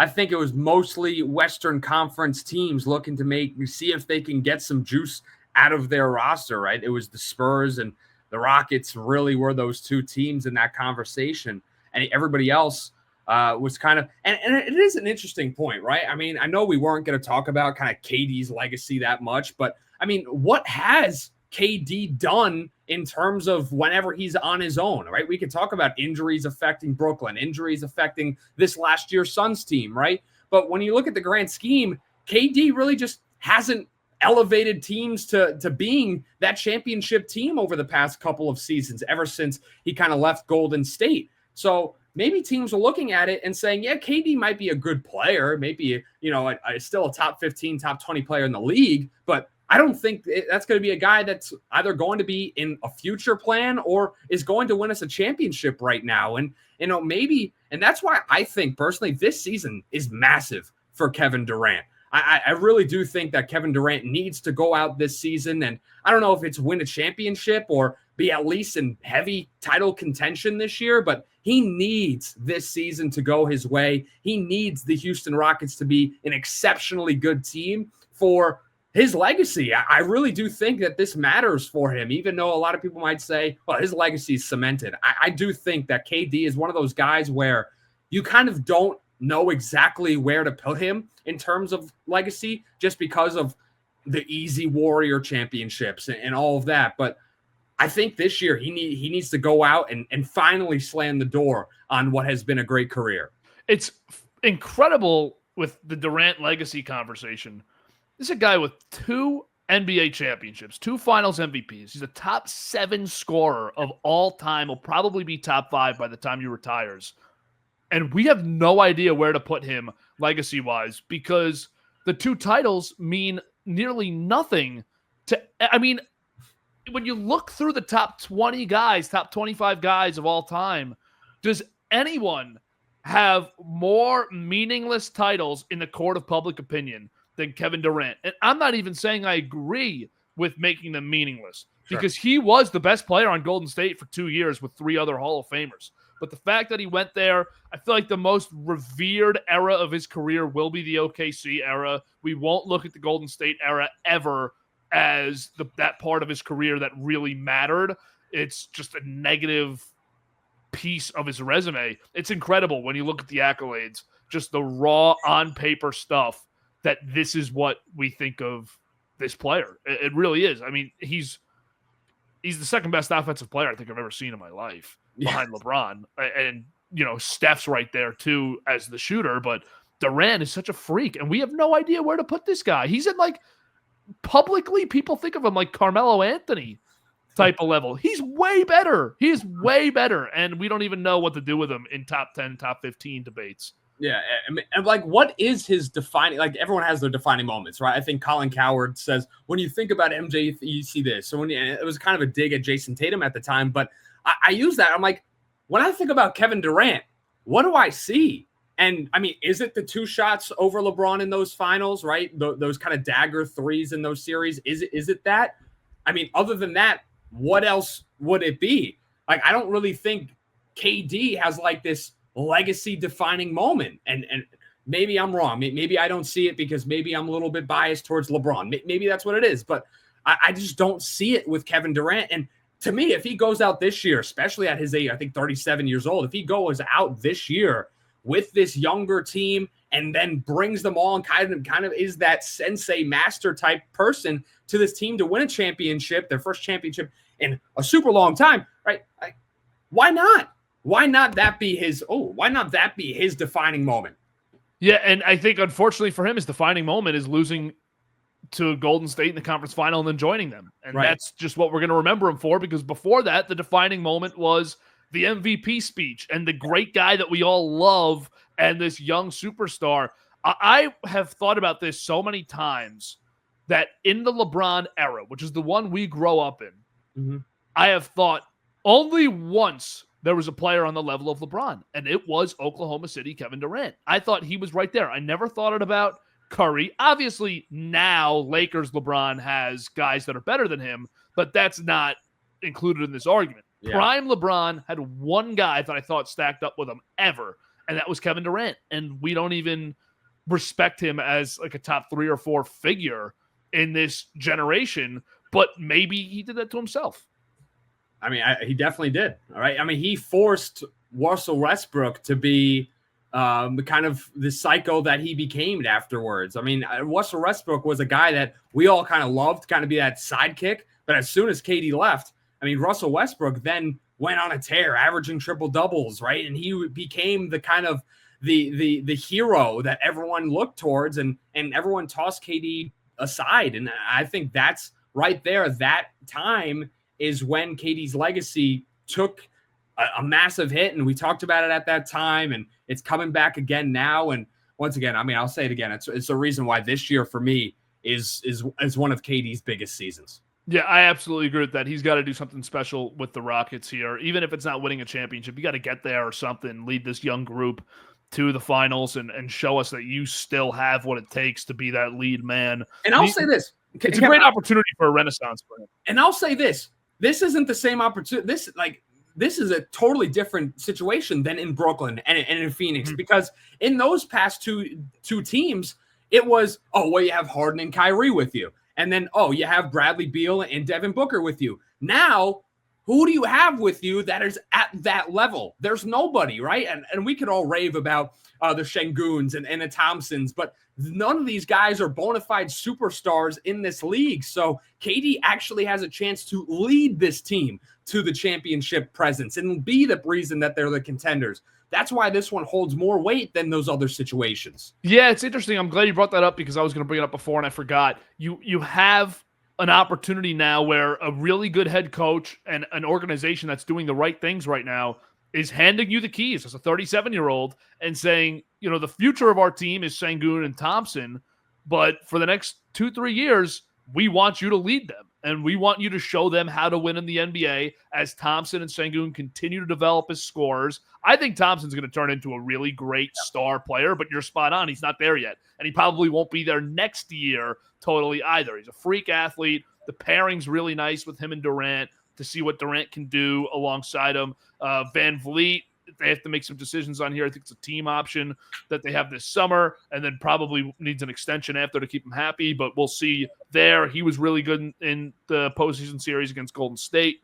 think it was mostly Western Conference teams looking to see if they can get some juice out of their roster, right? It was the Spurs and the Rockets really were those two teams in that conversation. And everybody else was kind of, and it is an interesting point, right? I mean, I know we weren't going to talk about kind of KD's legacy that much, but I mean, what has KD done in terms of whenever he's on his own, right? We could talk about injuries affecting Brooklyn, injuries affecting this last year's Suns team, right? But when you look at the grand scheme, KD really just hasn't elevated teams to being that championship team over the past couple of seasons, ever since he kind of left Golden State. So maybe teams are looking at it and saying, yeah, KD might be a good player, maybe, still a top 15, top 20 player in the league, but I don't think that's going to be a guy that's either going to be in a future plan or is going to win us a championship right now. And, maybe, and that's why I think personally this season is massive for Kevin Durant. I really do think that Kevin Durant needs to go out this season, and I don't know if it's win a championship or be at least in heavy title contention this year, but he needs this season to go his way. He needs the Houston Rockets to be an exceptionally good team for his legacy. I really do think that this matters for him, even though a lot of people might say, well, his legacy is cemented. I do think that KD is one of those guys where you kind of don't know exactly where to put him in terms of legacy just because of the easy Warrior championships and all of that. But I think this year he needs to go out and finally slam the door on what has been a great career. It's incredible with the Durant legacy conversation. This is a guy with 2 NBA championships, 2 finals MVPs. He's a top 7 scorer of all time. Will probably be top 5 by the time he retires. And we have no idea where to put him legacy-wise because the 2 titles mean nearly nothing when you look through the top 20 guys, top 25 guys of all time, does anyone have more meaningless titles in the court of public opinion than Kevin Durant? And I'm not even saying I agree with making them meaningless because he was the best player on Golden State for 2 years with 3 other Hall of Famers. But the fact that he went there, I feel like the most revered era of his career will be the OKC era. We won't look at the Golden State era ever as that part of his career that really mattered. It's just a negative piece of his resume. It's incredible when you look at the accolades, just the raw on paper stuff that this is what we think of this player. It really is. I mean, he's the second best offensive player I think I've ever seen in my life behind LeBron. And, Steph's right there too as the shooter, but Durant is such a freak and we have no idea where to put this guy. He's in publicly people think of him like Carmelo Anthony type of level. He's way better. He is way better. And we don't even know what to do with him in top 10, top 15 debates. Yeah, I mean, and like, what is his defining? Like, everyone has their defining moments, right? I think Colin Cowherd says when you think about MJ, you see this. So it was kind of a dig at Jason Tatum at the time, but I use that. I'm like, when I think about Kevin Durant, what do I see? And I mean, is it the 2 shots over LeBron in those finals, right? Those kind of dagger threes in those series. Is it that? I mean, other than that, what else would it be? Like, I don't really think KD has like this legacy defining moment. And maybe I'm wrong. Maybe I don't see it because maybe I'm a little bit biased towards LeBron. Maybe that's what it is. But I just don't see it with Kevin Durant. And to me, if he goes out this year, especially at his age, I think 37 years old, if he goes out this year with this younger team and then brings them all and kind of is that sensei master type person to this team to win a championship, their first championship in a super long time, right? Why not? Why not that be his defining moment? Yeah, and I think unfortunately for him, his defining moment is losing to Golden State in the conference final and then joining them. And that's just what we're going to remember him for, because before that, the defining moment was the MVP speech and the great guy that we all love and this young superstar. I have thought about this so many times that in the LeBron era, which is the one we grow up in, I have thought only once there was a player on the level of LeBron, and it was Oklahoma City Kevin Durant. I thought he was right there. I never thought it about Curry. Obviously, now Lakers LeBron has guys that are better than him, but that's not included in this argument. Yeah. Prime LeBron had one guy that I thought stacked up with him ever, and that was Kevin Durant. And we don't even respect him as like a top 3 or 4 figure in this generation, but maybe he did that to himself. I mean, he definitely did. All right. I mean, he forced Russell Westbrook to be kind of the psycho that he became afterwards. I mean, Russell Westbrook was a guy that we all kind of loved, kind of be that sidekick. But as soon as KD left, I mean, Russell Westbrook then went on a tear, averaging triple doubles, right? And he became the kind of the hero that everyone looked towards, and everyone tossed KD aside. And I think that's right there. That time is when KD's legacy took a massive hit, and we talked about it at that time, and it's coming back again now. And once again, I mean, I'll say it again, it's a reason why this year for me is one of KD's biggest seasons. Yeah, I absolutely agree with that. He's got to do something special with the Rockets here, even if it's not winning a championship. You got to get there or something, lead this young group to the finals and show us that you still have what it takes to be that lead man. And I'll say this. It's a great opportunity for a renaissance for him. And I'll say this. This isn't the same opportunity. This is a totally different situation than in Brooklyn and in Phoenix, because in those past two teams, it was, oh, well, you have Harden and Kyrie with you. And then, oh, you have Bradley Beal and Devin Booker with you. Now, who do you have with you that is at that level? There's nobody, right? And we could all rave about the Şengüns and the Thompsons, but none of these guys are bona fide superstars in this league. So KD actually has a chance to lead this team to the championship presence and be the reason that they're the contenders. That's why this one holds more weight than those other situations. Yeah, it's interesting. I'm glad you brought that up, because I was going to bring it up before and I forgot. You have an opportunity now where a really good head coach and an organization that's doing the right things right now is handing you the keys as a 37-year-old and saying, you know, the future of our team is Şengün and Thompson, but for the next 2-3 years, we want you to lead them. And we want you to show them how to win in the NBA as Thompson and Şengün continue to develop as scorers. I think Thompson's going to turn into a really great star player, but you're spot on. He's not there yet. And he probably won't be there next year totally either. He's a freak athlete. The pairing's really nice with him and Durant to see what Durant can do alongside him. Van Vliet, they have to make some decisions on here. I think it's a team option that they have this summer, and then probably needs an extension after to keep him happy, but we'll see there. He was really good in the postseason series against Golden State.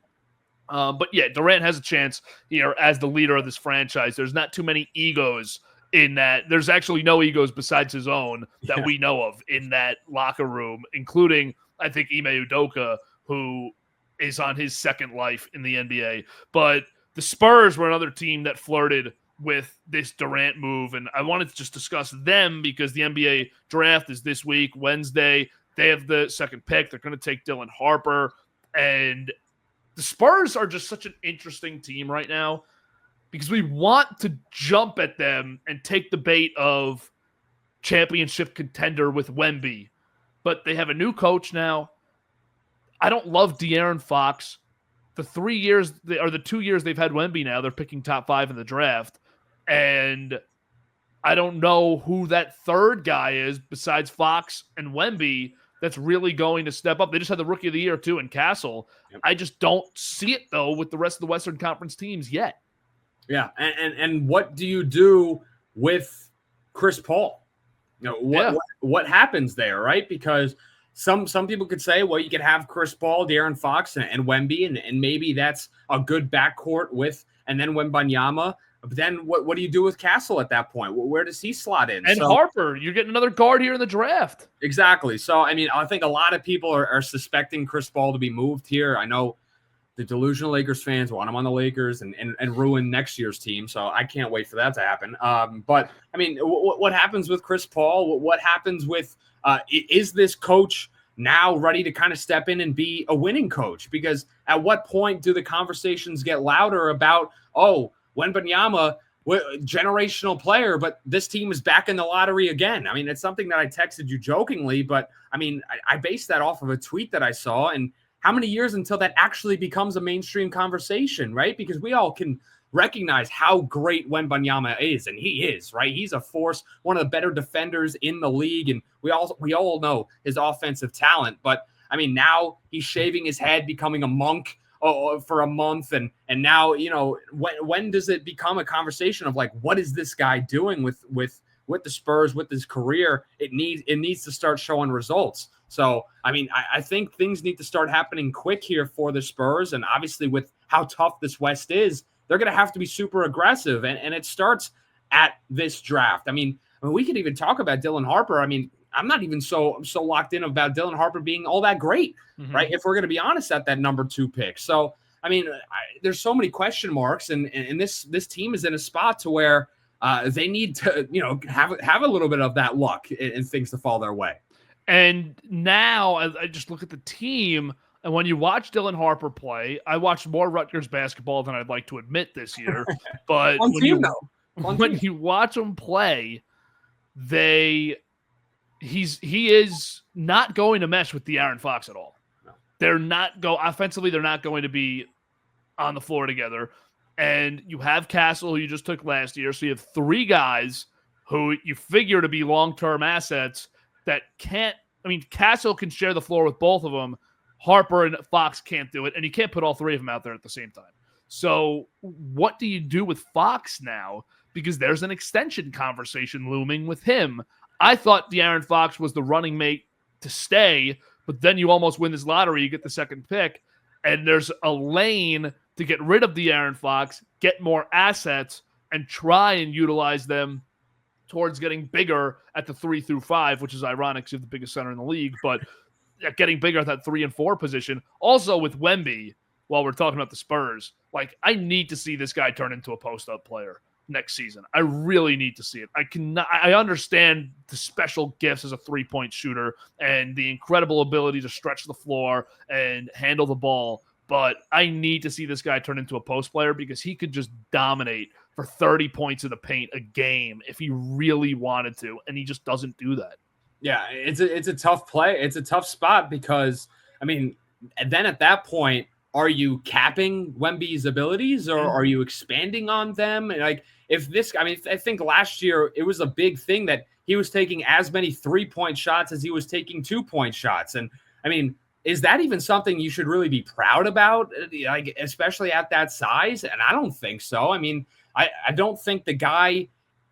But yeah, Durant has a chance here as the leader of this franchise. There's not too many egos in that. There's actually no egos besides his own that we know of in that locker room, including, I think, Ime Udoka, who is on his second life in the NBA. But the Spurs were another team that flirted with this Durant move, and I wanted to just discuss them because the NBA draft is this week, Wednesday. They have the second pick. They're going to take Dylan Harper, and the Spurs are just such an interesting team right now. because we want to jump at them and take the bait of championship contender with Wemby. But they have a new coach now. I don't love De'Aaron Fox. The 2 years they've had Wemby now, they're picking top 5 in the draft. And I don't know who that third guy is besides Fox and Wemby that's really going to step up. They just had the Rookie of the Year, too, in Castle. Yep. I just don't see it, though, with the rest of the Western Conference teams yet. Yeah, and what do you do with Chris Paul? What happens there, right? Because some people could say, well, you could have Chris Paul, De'Aaron Fox, and Wemby, and maybe that's a good backcourt with, and then Wembanyama. But then what do you do with Castle at that point? Where does he slot in? And Harper, you're getting another guard here in the draft. Exactly. So, I mean, I think a lot of people are suspecting Chris Paul to be moved here. I know the delusional Lakers fans want him on the Lakers and ruin next year's team. So I can't wait for that to happen. But, I mean, what happens with Chris Paul? What happens with is this coach now ready to kind of step in and be a winning coach? Because at what point do the conversations get louder about, Wembanyama, generational player, but this team is back in the lottery again? I mean, it's something that I texted you jokingly, but I mean, I based that off of a tweet that I saw. And how many years until that actually becomes a mainstream conversation, right? Because we all can recognize how great Wembanyama is, and he is, right? He's a force, one of the better defenders in the league, and we all know his offensive talent. But I mean, now he's shaving his head, becoming a monk for a month, and now, you know, when does it become a conversation of like, what is this guy doing with the Spurs, with his career? It needs to start showing results. So I mean, I think things need to start happening quick here for the Spurs, and obviously with how tough this West is, they're going to have to be super aggressive, and it starts at this draft. I mean, we could even talk about Dylan Harper. I mean, I'm not even so locked in about Dylan Harper being all that great, right? If we're going to be honest, at that number 2 pick. So, I mean, there's so many question marks, and this team is in a spot to where they need to, you know, have a little bit of that luck and things to fall their way. And now I just look at the team, and when you watch Dylan Harper play, I watched more Rutgers basketball than I'd like to admit this year. But when you watch him play, he is not going to mesh with De'Aaron Fox at all. No. Offensively, they're not going to be on the floor together. And you have Castle, who you just took last year. So you have 3 guys who you figure to be long-term assets that can't. I mean, Castle can share the floor with both of them. Harper and Fox can't do it, and you can't put all 3 of them out there at the same time. So what do you do with Fox now? Because there's an extension conversation looming with him. I thought De'Aaron Fox was the running mate to stay, but then you almost win this lottery. You get the 2nd pick, and there's a lane to get rid of De'Aaron Fox, get more assets, and try and utilize them towards getting bigger at the 3 through 5, which is ironic because you have the biggest center in the league, but getting bigger at that 3 and 4 position. Also with Wemby, while we're talking about the Spurs, like, I need to see this guy turn into a post-up player next season. I really need to see it. I understand the special gifts as a 3-point shooter and the incredible ability to stretch the floor and handle the ball, but I need to see this guy turn into a post player, because he could just dominate for 30 points in the paint a game if he really wanted to, and he just doesn't do that. Yeah, it's a tough play. It's a tough spot because, I mean, then at that point, are you capping Wemby's abilities, or are you expanding on them? And like, I think last year it was a big thing that he was taking as many 3-point shots as he was taking 2-point shots. And I mean, is that even something you should really be proud about, like, especially at that size? And I don't think so. I mean, I don't think the guy,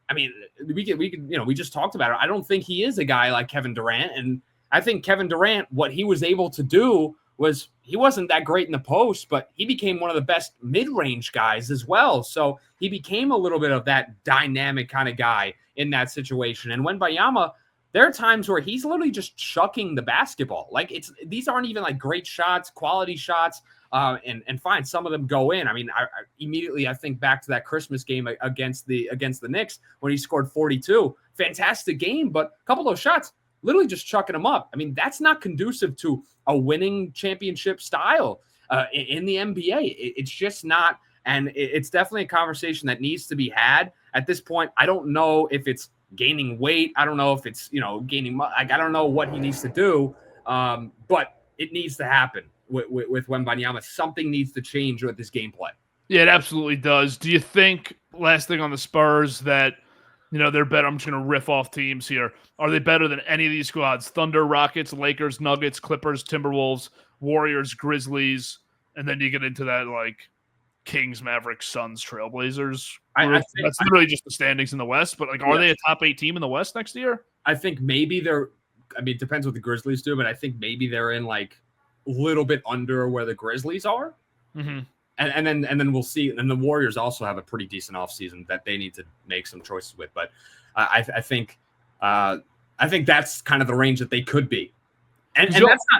I mean, we could, you know, we just talked about it. I don't think he is a guy like Kevin Durant. And I think Kevin Durant, what he was able to do was, he wasn't that great in the post, but he became one of the best mid-range guys as well. So he became a little bit of that dynamic kind of guy in that situation. And Wembanyama, there are times where he's literally just chucking the basketball. Like, these aren't even like great shots, quality shots. And fine, some of them go in. I mean, I immediately think back to that Christmas game against the Knicks when he scored 42. Fantastic game, but a couple of those shots, literally just chucking them up. I mean, that's not conducive to a winning championship style in the NBA. It's just not. And it's definitely a conversation that needs to be had. At this point, I don't know if it's gaining weight. I don't know if it's, gaining, I don't know what he needs to do. But it needs to happen with Wembanyama. Something needs to change with his gameplay. Yeah, it absolutely does. Do you think, last thing on the Spurs, that, they're better? I'm just going to riff off teams here. Are they better than any of these squads? Thunder, Rockets, Lakers, Nuggets, Clippers, Timberwolves, Warriors, Grizzlies, and then you get into that, like, Kings, Mavericks, Suns, Trailblazers. That's literally just the standings in the West. But, like, are they a top 8 team in the West next year? I think maybe they're – it depends what the Grizzlies do, but I think maybe they're in, like, a little bit under where the Grizzlies are. Mm-hmm. And then we'll see. And the Warriors also have a pretty decent offseason that they need to make some choices with. But I think that's kind of the range that they could be. And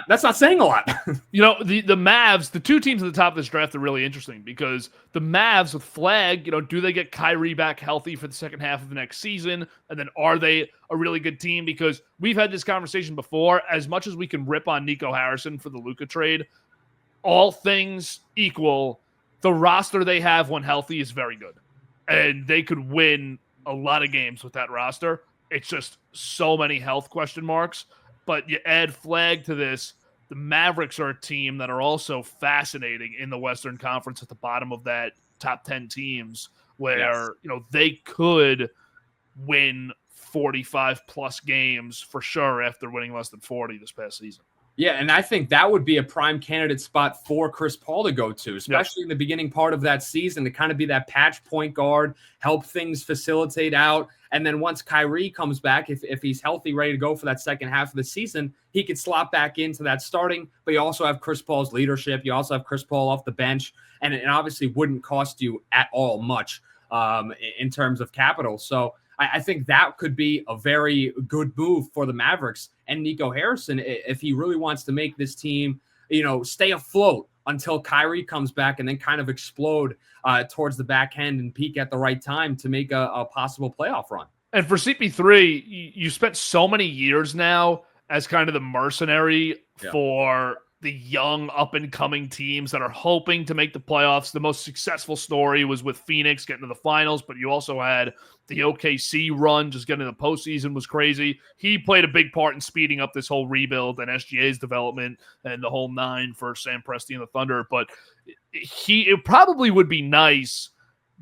that's not saying a lot. The Mavs, the two teams at the top of this draft are really interesting because the Mavs with Flag, do they get Kyrie back healthy for the second half of the next season? And then are they a really good team? Because we've had this conversation before. As much as we can rip on Nico Harrison for the Luka trade, all things equal, the roster they have when healthy is very good. And they could win a lot of games with that roster. It's just so many health question marks. But you add Flag to this, the Mavericks are a team that are also fascinating in the Western Conference at the bottom of that top 10 teams where, they could win 45-plus games for sure after winning less than 40 this past season. Yeah, and I think that would be a prime candidate spot for Chris Paul to go to, especially in the beginning part of that season, to kind of be that patch point guard, help things facilitate out. And then once Kyrie comes back, if he's healthy, ready to go for that second half of the season, he could slot back into that starting. But you also have Chris Paul's leadership. You also have Chris Paul off the bench. And it obviously wouldn't cost you at all much in terms of capital. So I think that could be a very good move for the Mavericks and Nico Harrison if he really wants to make this team, stay afloat until Kyrie comes back and then kind of explode towards the back end and peak at the right time to make a possible playoff run. And for CP3, you spent so many years now as kind of the mercenary for the young up-and-coming teams that are hoping to make the playoffs. The most successful story was with Phoenix getting to the finals, but you also had the OKC run, just getting to the postseason was crazy. He played a big part in speeding up this whole rebuild and SGA's development and the whole 9 for Sam Presti and the Thunder. But it probably would be nice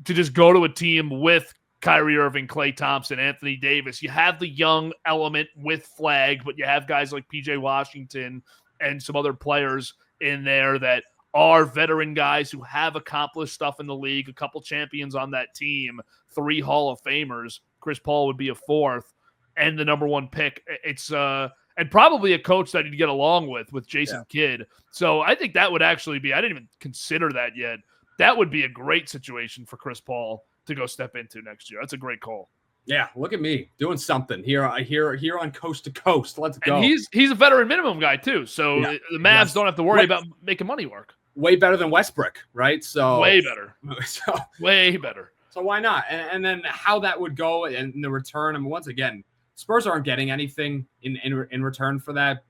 to just go to a team with Kyrie Irving, Klay Thompson, Anthony Davis. You have the young element with Flag, but you have guys like PJ Washington and some other players in there that are veteran guys who have accomplished stuff in the league, a couple champions on that team, 3 Hall of Famers. Chris Paul would be a 4th and the number 1 pick. It's and probably a coach that he'd get along with Jason Kidd. So I think that would actually be, I didn't even consider that yet. That would be a great situation for Chris Paul to go step into next year. That's a great call. Yeah, look at me doing something here on Coast to Coast. Let's go. And he's a veteran minimum guy too, so the Mavs don't have to worry about making money work. Way better than Westbrook, right? So way better. Way better. So why not? And then how that would go and the return. Once again, Spurs aren't getting anything in return for that,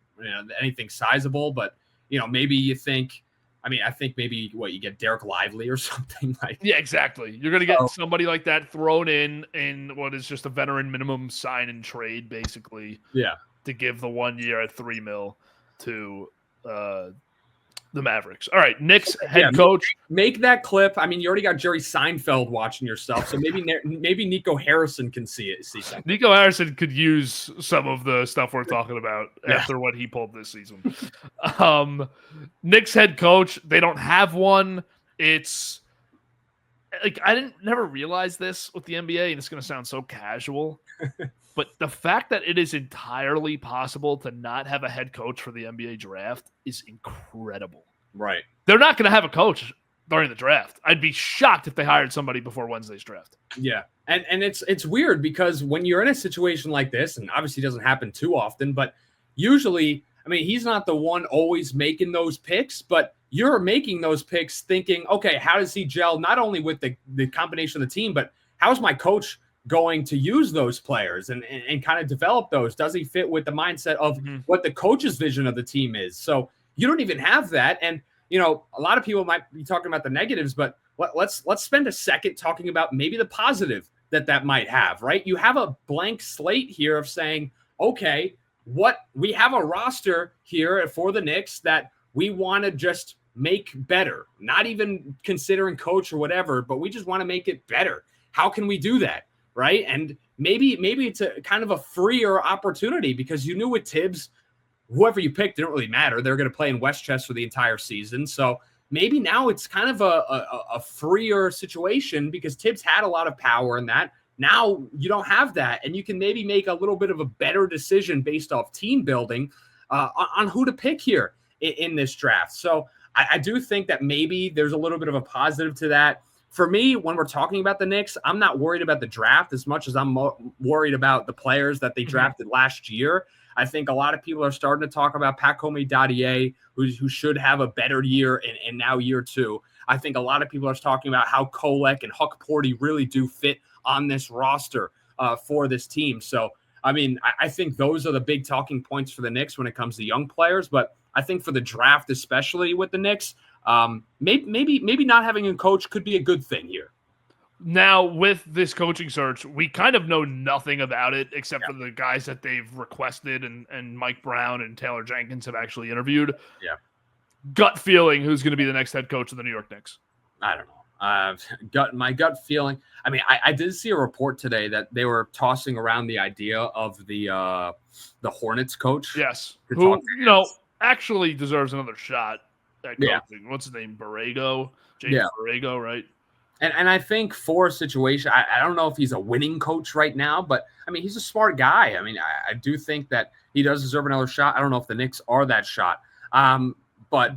anything sizable. But maybe you think. I think maybe you get Derek Lively or something like. Yeah, exactly. You're going to get somebody like that thrown in what is just a veteran minimum sign and trade, basically. Yeah. To give the 1 year at $3 million to the Mavericks. All right, Knicks head coach. Make that clip. You already got Jerry Seinfeld watching yourself, so maybe Nico Harrison can see something. Nico Harrison could use some of the stuff we're talking about after what he pulled this season. Knicks head coach. They don't have one. It's like I never realized this with the NBA, and it's going to sound so casual. But the fact that it is entirely possible to not have a head coach for the NBA draft is incredible. Right. They're not going to have a coach during the draft. I'd be shocked if they hired somebody before Wednesday's draft. Yeah. And it's weird because when you're in a situation like this, and obviously it doesn't happen too often, but usually, he's not the one always making those picks, but you're making those picks thinking, okay, how does he gel not only with the combination of the team, but how's my coach going to use those players and kind of develop those? Does he fit with the mindset of what the coach's vision of the team is? So you don't even have that. And, a lot of people might be talking about the negatives, but let's spend a second talking about maybe the positive that might have, right? You have a blank slate here of saying, okay, what we have a roster here for the Knicks that we want to just make better, not even considering coach or whatever, but we just want to make it better. How can we do that? Right. And maybe it's a kind of a freer opportunity because you knew with Tibbs, whoever you picked didn't really matter. They're going to play in Westchester the entire season. So maybe now it's kind of a freer situation because Tibbs had a lot of power in that. Now you don't have that, and you can maybe make a little bit of a better decision based off team building on who to pick here in this draft. So I do think that maybe there's a little bit of a positive to that. For me, when we're talking about the Knicks, I'm not worried about the draft as much as I'm worried about the players that they drafted last year. I think a lot of people are starting to talk about Pacome Dadier, who should have a better year in now year 2. I think a lot of people are talking about how Kolek and Huck Porty really do fit on this roster for this team. So, I mean, I think those are the big talking points for the Knicks when it comes to young players. But I think for the draft, especially with the Knicks, maybe not having a coach could be a good thing here. Now, with this coaching search, we kind of know nothing about it except for the guys that they've requested and Mike Brown and Taylor Jenkins have actually interviewed. Yeah. Gut feeling, who's going to be the next head coach of the New York Knicks? I don't know. My gut feeling. I mean, I did see a report today that they were tossing around the idea of the Hornets coach. Yes, who actually deserves another shot at coaching. Yeah. What's his name? Borrego, James Borrego, right? And I think for a situation, I don't know if he's a winning coach right now, but I mean, he's a smart guy. I mean, I do think that he does deserve another shot. I don't know if the Knicks are that shot. But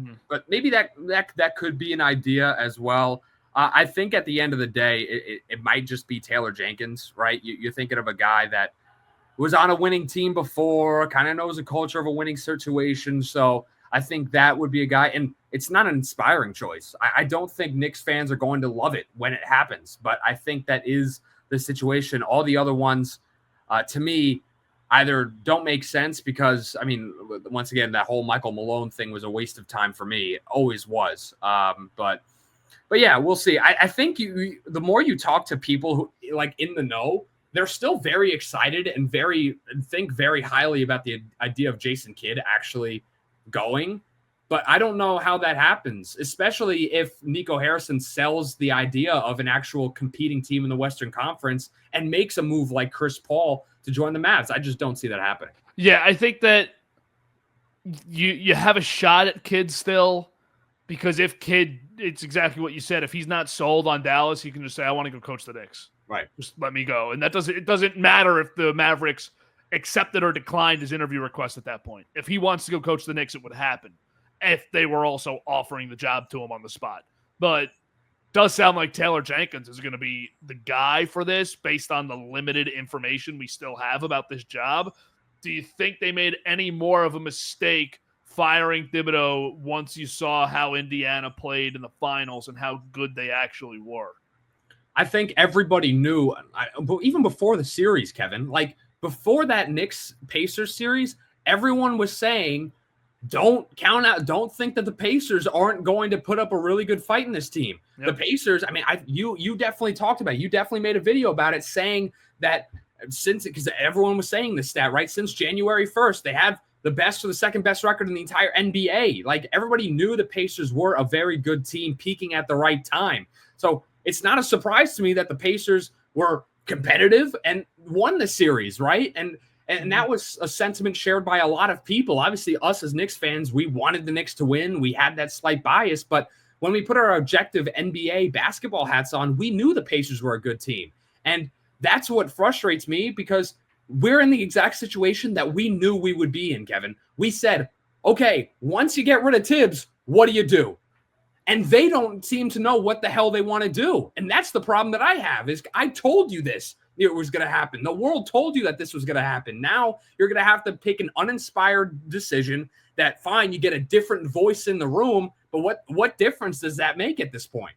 maybe that could be an idea as well. I think at the end of the day, it might just be Taylor Jenkins, right? You're thinking of a guy that was on a winning team before, kind of knows the culture of a winning situation. So I think that would be a guy. And it's not an inspiring choice. I don't think Knicks fans are going to love it when it happens, but I think that is the situation. All the other ones, to me, either don't make sense because, I mean, once again, that whole Michael Malone thing was a waste of time for me. It always was. But yeah, we'll see. I think the more you talk to people who like in the know, they're still very excited and think very highly about the idea of Jason Kidd actually going. But I don't know how that happens, especially if Nico Harrison sells the idea of an actual competing team in the Western Conference and makes a move like Chris Paul to join the Mavs. I just don't see that happening. Yeah, I think that you have a shot at Kidd still, because if Kidd, it's exactly what you said. If he's not sold on Dallas, he can just say, I want to go coach the Knicks. Right. Just let me go. And it doesn't matter if the Mavericks accepted or declined his interview request at that point. If he wants to go coach the Knicks, it would happen if they were also offering the job to him on the spot. But it does sound like Taylor Jenkins is going to be the guy for this based on the limited information we still have about this job. Do you think they made any more of a mistake firing Thibodeau once you saw how Indiana played in the finals and how good they actually were? I think everybody knew, even before the series, Kevin, like before that Knicks-Pacers series, everyone was saying, don't count out. Don't think that the Pacers aren't going to put up a really good fight in this team. Yep. The Pacers, I mean, you definitely talked about it. You definitely made a video about it saying that because everyone was saying this stat, right? Since January 1st, they have the best or the second best record in the entire NBA. Like everybody knew the Pacers were a very good team peaking at the right time. So it's not a surprise to me that the Pacers were competitive and won the series, right? And that was a sentiment shared by a lot of people. Obviously, us as Knicks fans, we wanted the Knicks to win. We had that slight bias. But when we put our objective NBA basketball hats on, we knew the Pacers were a good team. And that's what frustrates me because we're in the exact situation that we knew we would be in, Kevin. We said, okay, once you get rid of Tibbs, what do you do? And they don't seem to know what the hell they want to do. And that's the problem that I have is I told you this. It was going to happen. The world told you that this was going to happen. Now you're going to have to pick an uninspired decision that, fine, you get a different voice in the room, but what difference does that make at this point?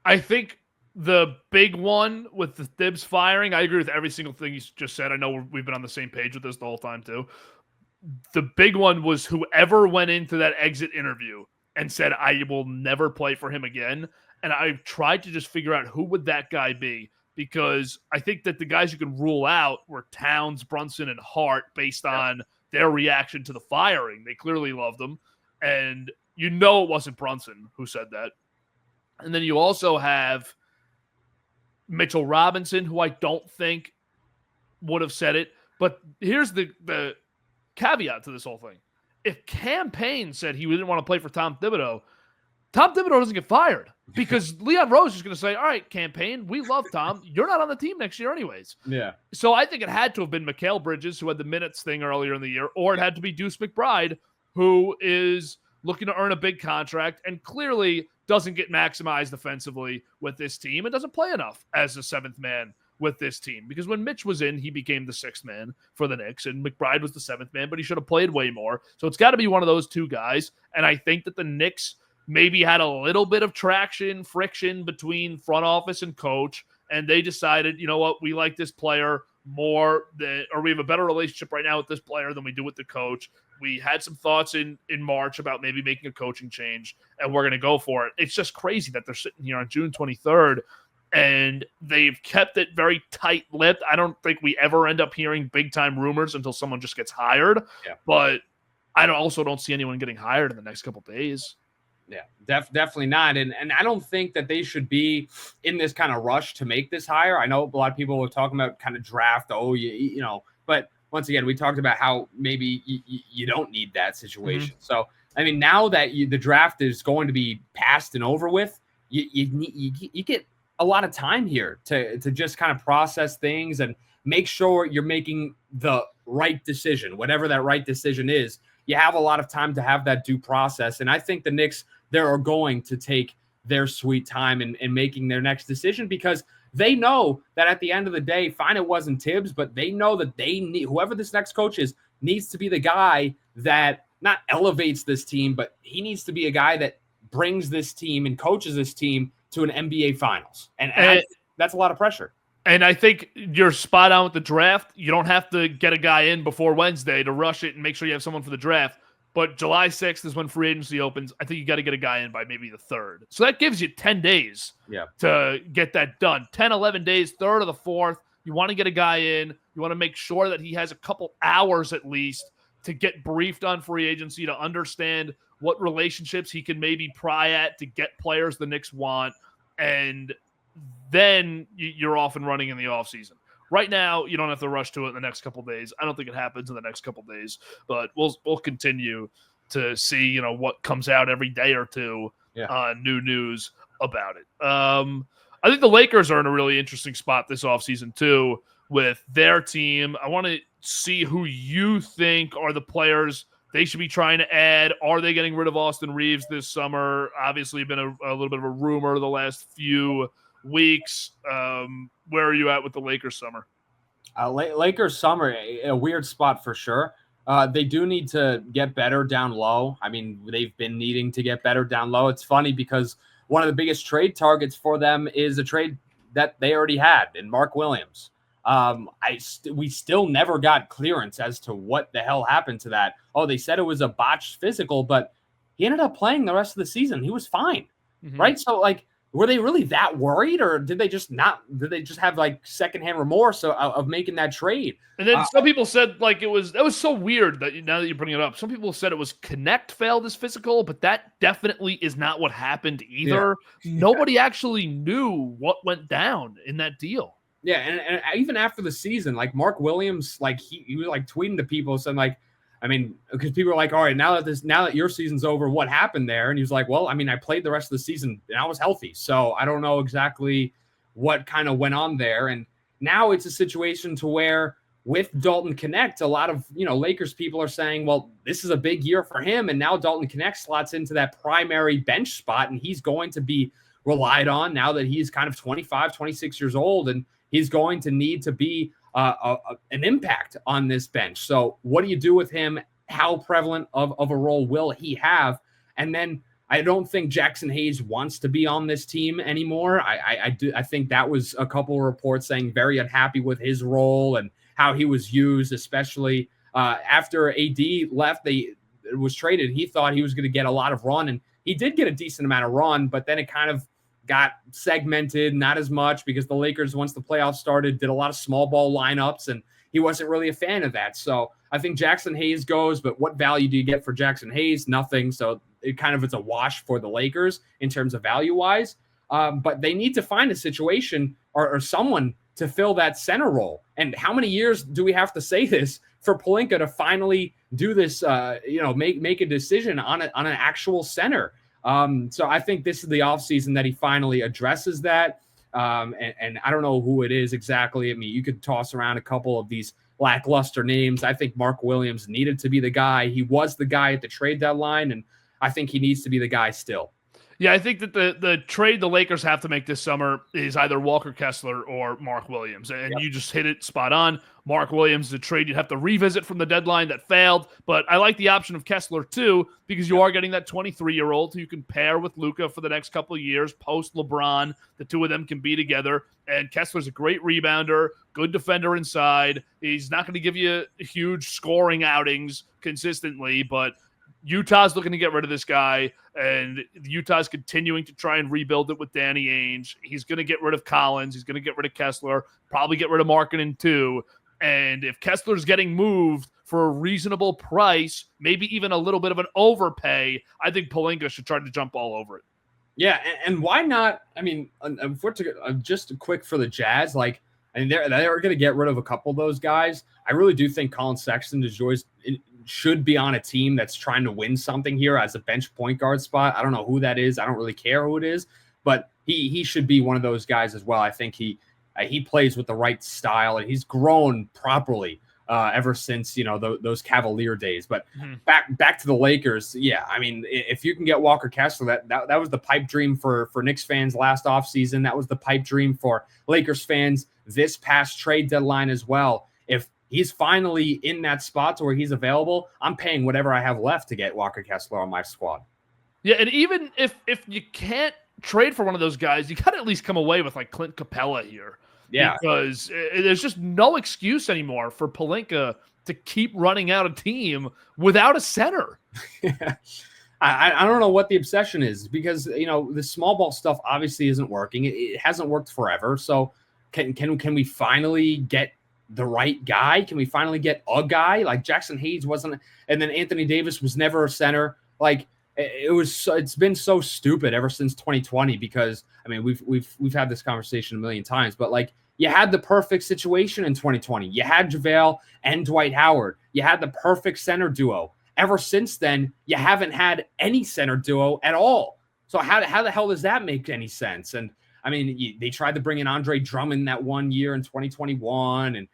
I think the big one with the Thibs firing, I agree with every single thing you just said. I know we've been on the same page with this the whole time too. The big one was whoever went into that exit interview and said, I will never play for him again, and I've tried to just figure out who would that guy be, because I think that the guys you can rule out were Towns, Brunson, and Hart based on their reaction to the firing. They clearly loved them, and it wasn't Brunson who said that. And then you also have Mitchell Robinson, who I don't think would have said it. But here's the caveat to this whole thing. If Cam Payne said he didn't want to play for Tom Thibodeau doesn't get fired, because Leon Rose is going to say, all right, Cam Payne, we love Tom. You're not on the team next year anyways. Yeah. So I think it had to have been Mikal Bridges, who had the minutes thing earlier in the year, or it had to be Deuce McBride, who is looking to earn a big contract and clearly doesn't get maximized offensively with this team and doesn't play enough as a seventh man with this team. Because when Mitch was in, he became the sixth man for the Knicks, and McBride was the seventh man, but he should have played way more. So it's got to be one of those two guys. And I think that the Knicks maybe had a little bit of friction between front office and coach, and they decided, you know what, we like this player more or we have a better relationship right now with this player than we do with the coach. We had some thoughts in March about maybe making a coaching change, and we're going to go for it. It's just crazy that they're sitting here on June 23rd, and they've kept it very tight-lipped. I don't think we ever end up hearing big-time rumors until someone just gets hired. Yeah. But I also don't see anyone getting hired in the next couple of days. Yeah, definitely not. And I don't think that they should be in this kind of rush to make this hire. I know a lot of people were talking about kind of draft, but once again, we talked about how maybe you don't need that situation. Mm-hmm. So, I mean, now that the draft is going to be passed and over with, you get a lot of time here to just kind of process things and make sure you're making the right decision, whatever that right decision is. You have a lot of time to have that due process. And I think the Knicks, they're going to take their sweet time in making their next decision, because they know that at the end of the day, fine, it wasn't Tibbs, but they know that they need, whoever this next coach is, needs to be the guy that not elevates this team, but he needs to be a guy that brings this team and coaches this team to an NBA Finals. And that's a lot of pressure. And I think you're spot on with the draft. You don't have to get a guy in before Wednesday to rush it and make sure you have someone for the draft. But July 6th is when free agency opens. I think you got to get a guy in by maybe the 3rd. So that gives you 10 days to get that done. 10, 11 days, 3rd or the 4th. You want to get a guy in. You want to make sure that he has a couple hours at least to get briefed on free agency, to understand what relationships he can maybe pry at to get players the Knicks want. And then you're off and running in the offseason. Right now, you don't have to rush to it in the next couple of days. I don't think it happens in the next couple of days, but we'll continue to see, what comes out every day or two on new news about it. I think the Lakers are in a really interesting spot this offseason too with their team. I want to see who you think are the players they should be trying to add. Are they getting rid of Austin Reeves this summer? Obviously, been a little bit of a rumor the last few weeks. Where are you at with the Lakers summer? Lakers summer, a weird spot for sure. They do need to get better down low. I mean, they've been needing to get better down low. It's funny because one of the biggest trade targets for them is a trade that they already had in Mark Williams. We still never got clearance as to what the hell happened to that. Oh, they said it was a botched physical, but he ended up playing the rest of the season. He was fine, right? So, were they really that worried, or did they just have secondhand remorse of making that trade? And then some people said that was so weird that now that you're bringing it up, some people said it was Connect failed his physical, but that definitely is not what happened either. Yeah. Nobody actually knew what went down in that deal. Yeah, and even after the season, Mark Williams, he was tweeting to people saying because people were like, all right, now that your season's over, what happened there? And he was like, well, I played the rest of the season and I was healthy. So I don't know exactly what kind of went on there. And now it's a situation to where with Dalton Connect, a lot of, Lakers people are saying, well, this is a big year for him. And now Dalton Connect slots into that primary bench spot, and he's going to be relied on now that he's kind of 25, 26 years old, and he's going to need to be an impact on this bench. So what do you do with him? How prevalent of a role will he have? And then I don't think Jackson Hayes wants to be on this team anymore. I think that was a couple of reports saying very unhappy with his role and how he was used, especially after AD left, was traded. He thought he was going to get a lot of run, and he did get a decent amount of run, but then it kind of got segmented, not as much because the Lakers, once the playoffs started, did a lot of small ball lineups, and he wasn't really a fan of that. So I think Jackson Hayes goes, but what value do you get for Jackson Hayes? Nothing. So it kind of is a wash for the Lakers in terms of value-wise. But they need to find a situation or someone to fill that center role. And how many years do we have to say this for Pelinka to finally do this, make a decision on an actual center? So I think this is the offseason that he finally addresses that. And I don't know who it is exactly. I mean, you could toss around a couple of these lackluster names. I think Mark Williams needed to be the guy. He was the guy at the trade deadline, and I think he needs to be the guy still. Yeah, I think that the trade the Lakers have to make this summer is either Walker Kessler or Mark Williams. And you just hit it spot on. Mark Williams is a trade you'd have to revisit from the deadline that failed. But I like the option of Kessler, too, because you are getting that 23-year-old who you can pair with Luka for the next couple of years, post-LeBron. The two of them can be together. And Kessler's a great rebounder, good defender inside. He's not going to give you huge scoring outings consistently, but Utah's looking to get rid of this guy, and Utah's continuing to try and rebuild it with Danny Ainge. He's going to get rid of Collins. He's going to get rid of Kessler, probably get rid of Markkanen too. And if Kessler's getting moved for a reasonable price, maybe even a little bit of an overpay, I think Pelinka should try to jump all over it. Yeah, and why not? I mean, just quick for the Jazz, they're going to get rid of a couple of those guys. I really do think Colin Sexton should be on a team that's trying to win something here as a bench point guard spot. I don't know who that is. I don't really care who it is, but he should be one of those guys as well. I think he plays with the right style, and he's grown properly ever since, those Cavalier days. But back to the Lakers. Yeah. I mean, if you can get Walker Kessler, that was the pipe dream for Knicks fans last offseason. That was the pipe dream for Lakers fans this past trade deadline as well. If he's finally in that spot to where he's available, I'm paying whatever I have left to get Walker Kessler on my squad. Yeah, and even if you can't trade for one of those guys, you got to at least come away with like Clint Capella here. Yeah. Because there's just no excuse anymore for Pelinka to keep running out a team without a center. I don't know what the obsession is, because, the small ball stuff obviously isn't working. It hasn't worked forever. So can we finally get the right guy? Can we finally get a guy? Like Jackson Hayes wasn't, and then Anthony Davis was never a center. Like it's been so stupid ever since 2020, because I mean, we've had this conversation a million times, but like, you had the perfect situation in 2020. You had JaVale and Dwight Howard. You had the perfect center duo. Ever since then, you haven't had any center duo at all. So how the hell does that make any sense? And I mean, they tried to bring in Andre Drummond that one year in 2021, and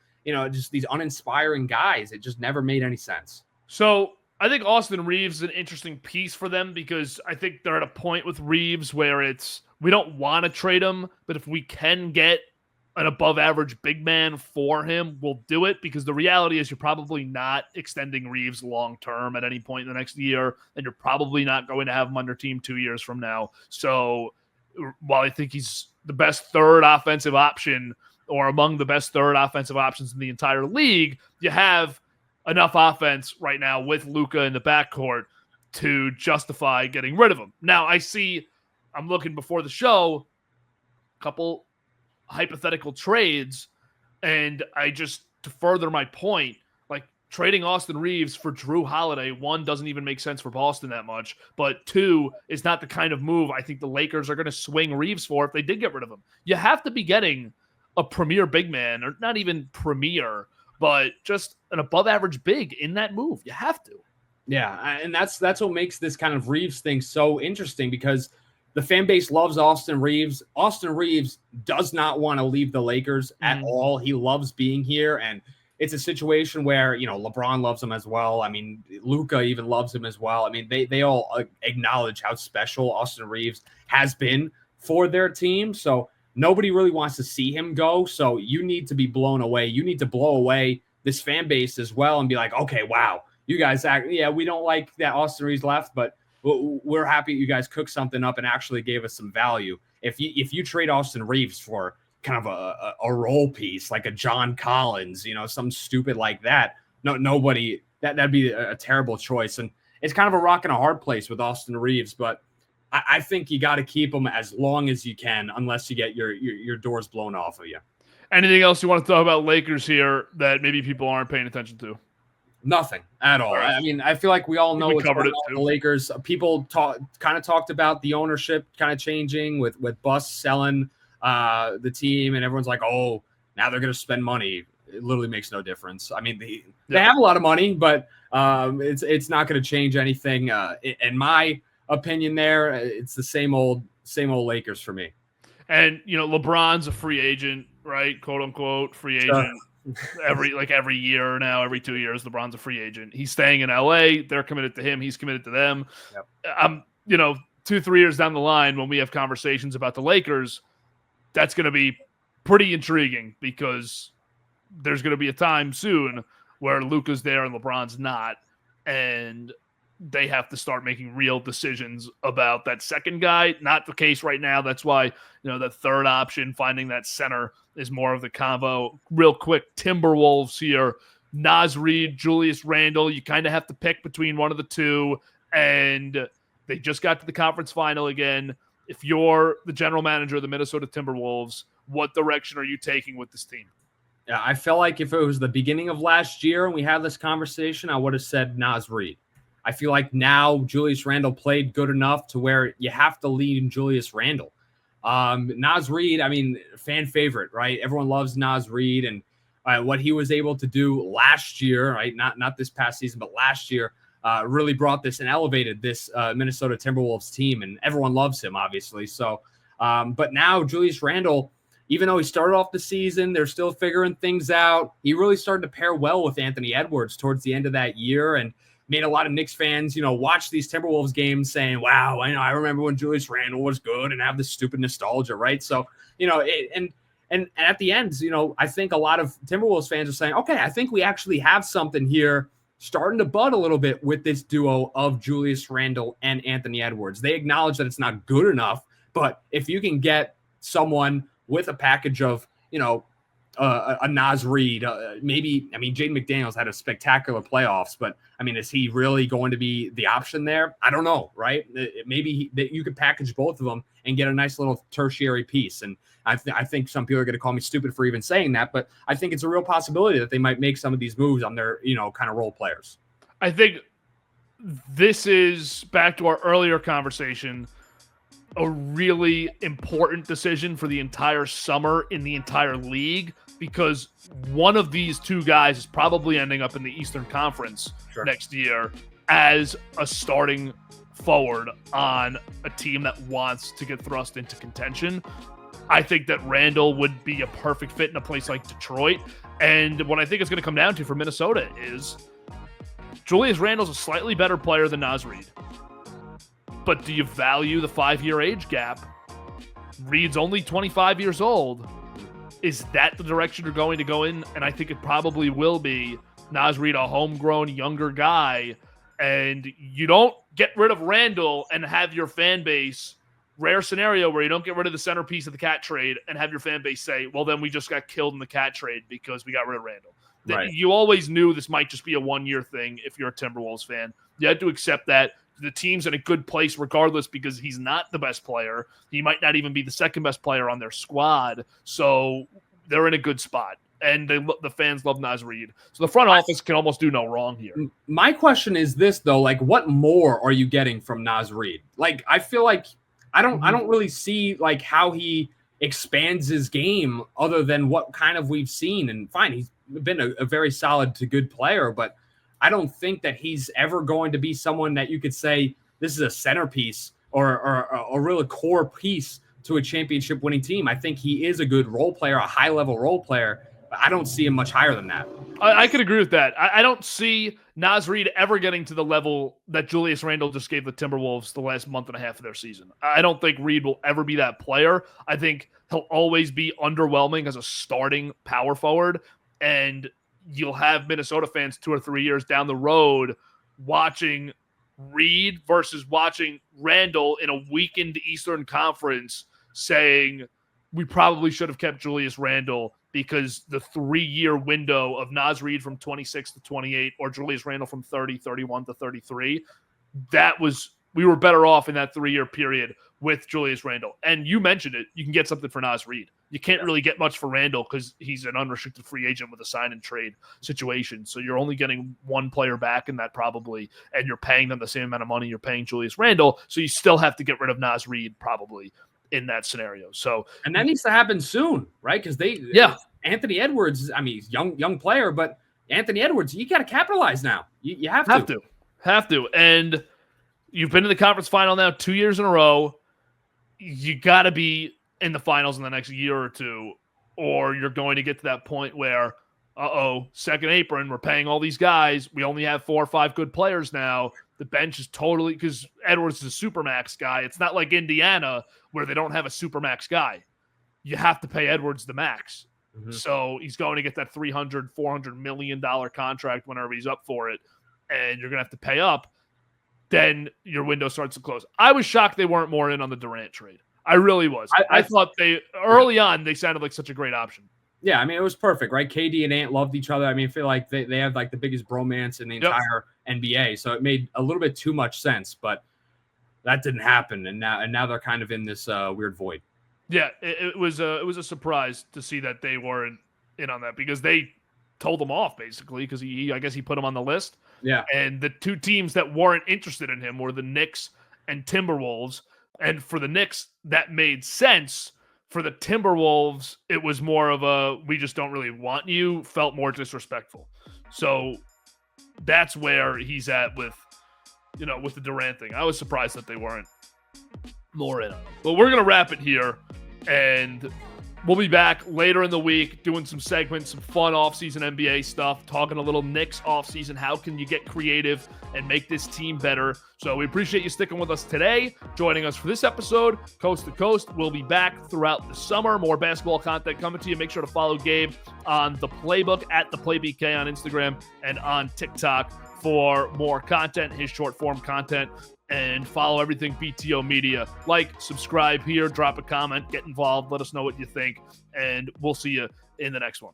just these uninspiring guys. It just never made any sense. So I think Austin Reeves is an interesting piece for them, because I think they're at a point with Reeves where we don't want to trade him, but if we can get an above average big man for him, we'll do it, because the reality is you're probably not extending Reeves long term at any point in the next year, and you're probably not going to have him under team 2 years from now. So while I think he's the best third offensive option, or among the best third offensive options in the entire league, you have enough offense right now with Luka in the backcourt to justify getting rid of him. Now, I'm looking before the show, a couple hypothetical trades, and to further my point, like trading Austin Reeves for Drew Holiday, one, doesn't even make sense for Boston that much, but two, is not the kind of move I think the Lakers are going to swing Reeves for if they did get rid of him. You have to be getting a premier big man, or not even premier, but just an above average big in that move. You have to. Yeah, and that's what makes this kind of Reeves thing so interesting, because the fan base loves Austin Reeves. Austin Reeves does not want to leave the Lakers at all. He loves being here, and it's a situation where, LeBron loves him as well. I mean, Luka even loves him as well. I mean, they all acknowledge how special Austin Reeves has been for their team. So nobody really wants to see him go. So you need to be blown away. You need to blow away this fan base as well and be like, okay, wow, you guys we don't like that Austin Reeves left, but we're happy you guys cooked something up and actually gave us some value. If you trade Austin Reeves for kind of a role piece, like a John Collins, something stupid like that, that'd be a terrible choice. And it's kind of a rock and a hard place with Austin Reeves, but I think you got to keep him as long as you can, unless you get your doors blown off of you. Anything else you want to talk about Lakers here that maybe people aren't paying attention to? Nothing at all. Right. I mean, I feel like we all know what's going on with the Lakers. People talked about the ownership kind of changing with Buss selling the team, and everyone's like, oh, now they're going to spend money. It literally makes no difference. I mean, they have a lot of money, but it's not going to change anything. In my opinion, there, it's the same old Lakers for me. And LeBron's a free agent, right? "Quote unquote" free agent. Every year now, every 2 years, LeBron's a free agent. He's staying in LA. They're committed to him. He's committed to them. Yep. 2-3 years down the line, when we have conversations about the Lakers, that's going to be pretty intriguing, because there's going to be a time soon where Luka's there and LeBron's not, and they have to start making real decisions about that second guy. Not the case right now. That's why, that third option, finding that center, is more of the combo. Real quick, Timberwolves here. Naz Reid, Julius Randle. You kind of have to pick between one of the two, and they just got to the conference final again. If you're the general manager of the Minnesota Timberwolves, what direction are you taking with this team? Yeah, I felt like if it was the beginning of last year and we had this conversation, I would have said Naz Reid. I feel like now Julius Randle played good enough to where you have to lean Julius Randle. Naz Reid, I mean, fan favorite, right? Everyone loves Naz Reid, and what he was able to do last year, right? Not this past season, but last year, really brought this and elevated this Minnesota Timberwolves team, and everyone loves him, obviously. So, but now Julius Randle, even though he started off the season, they're still figuring things out. He really started to pair well with Anthony Edwards towards the end of that year, and made a lot of Knicks fans, watch these Timberwolves games saying, wow, I remember when Julius Randle was good, and have this stupid nostalgia, right? So, and at the end, I think a lot of Timberwolves fans are saying, okay, I think we actually have something here starting to bud a little bit with this duo of Julius Randle and Anthony Edwards. They acknowledge that it's not good enough, but if you can get someone with a package of, a Naz Reid, maybe, Jaden McDaniels had a spectacular playoffs, but is he really going to be the option there? I don't know, right? Maybe you could package both of them and get a nice little tertiary piece. And I think some people are going to call me stupid for even saying that, but I think it's a real possibility that they might make some of these moves on their, kind of role players. I think this is, back to our earlier conversation, a really important decision for the entire summer in the entire league, because one of these two guys is probably ending up in the Eastern Conference next year as a starting forward on a team that wants to get thrust into contention. I think that Randle would be a perfect fit in a place like Detroit. And what I think it's going to come down to for Minnesota is Julius Randle's a slightly better player than Naz Reid. But do you value the 5-year age gap? Reed's only 25 years old. Is that the direction you're going to go in? And I think it probably will be. Naz Reid, a homegrown, younger guy. And you don't get rid of Randle and have your fan base, rare scenario where you don't get rid of the centerpiece of the cat trade and have your fan base say, well, then we just got killed in the cat trade because we got rid of Randle. Right. You always knew this might just be a one-year thing if you're a Timberwolves fan. You had to accept that. The team's in a good place regardless, because he's not the best player. He might not even be the second best player on their squad. So they're in a good spot. And the fans love Naz Reid. So the front office can almost do no wrong here. My question is this, though. Like, what more are you getting from Naz Reid? Like, I feel like I don't really see, like, how he expands his game other than what kind of we've seen. And fine, he's been a very solid to good player, but I don't think that he's ever going to be someone that you could say this is a centerpiece or a real core piece to a championship winning team. I think he is a good role player, a high level role player, but I don't see him much higher than that. I could agree with that. I don't see Naz Reid ever getting to the level that Julius Randle just gave the Timberwolves the last month and a half of their season. I don't think Reid will ever be that player. I think he'll always be underwhelming as a starting power forward, and you'll have Minnesota fans 2 or 3 years down the road watching Reid versus watching Randle in a weakened Eastern Conference saying we probably should have kept Julius Randle because the 3-year window of Naz Reid from 26 to 28 or Julius Randle from 30, 31 to 33, that was we were better off in that 3-year period with Julius Randle. And you mentioned it. You can get something for Naz Reid. You can't really get much for Randle because he's an unrestricted free agent with a sign and trade situation. So you're only getting one player back in that probably, and you're paying them the same amount of money you're paying Julius Randle. So you still have to get rid of Naz Reid probably in that scenario. So, and that needs to happen soon, right? Because Anthony Edwards, I mean, he's young player, but Anthony Edwards, you got to capitalize now. You have to. And you've been in the conference final now 2 years in a row. You got to be in the finals in the next year or two, or you're going to get to that point where, second apron, we're paying all these guys. We only have 4 or 5 good players now. The bench is totally, because Edwards is a supermax guy. It's not like Indiana where they don't have a supermax guy. You have to pay Edwards the max. Mm-hmm. So he's going to get that $300, $400 million contract whenever he's up for it, and you're going to have to pay up. Then your window starts to close. I was shocked they weren't more in on the Durant trade. I really was. I thought early on, they sounded like such a great option. Yeah, I mean, it was perfect, right? KD and Ant loved each other. I mean, I feel like they have like the biggest bromance in the entire NBA. So it made a little bit too much sense, but that didn't happen. And now they're kind of in this weird void. Yeah, it was a surprise to see that they weren't in on that, because they told him off basically, because I guess he put him on the list. Yeah. And the 2 teams that weren't interested in him were the Knicks and Timberwolves. And for the Knicks, that made sense. For the Timberwolves, it was more of a, we just don't really want you, felt more disrespectful. So that's where he's at with the Durant thing. I was surprised that they weren't more in on him. But we're going to wrap it here, and we'll be back later in the week doing some segments, some fun offseason NBA stuff, talking a little Knicks offseason. How can you get creative and make this team better? So we appreciate you sticking with us today, joining us for this episode, Coast to Coast. We'll be back throughout the summer. More basketball content coming to you. Make sure to follow Gabe on The Playbook at ThePlayBK on Instagram and on TikTok for more content, his short form content. And follow everything BTO Media. Like, subscribe here, drop a comment, get involved, let us know what you think, and we'll see you in the next one.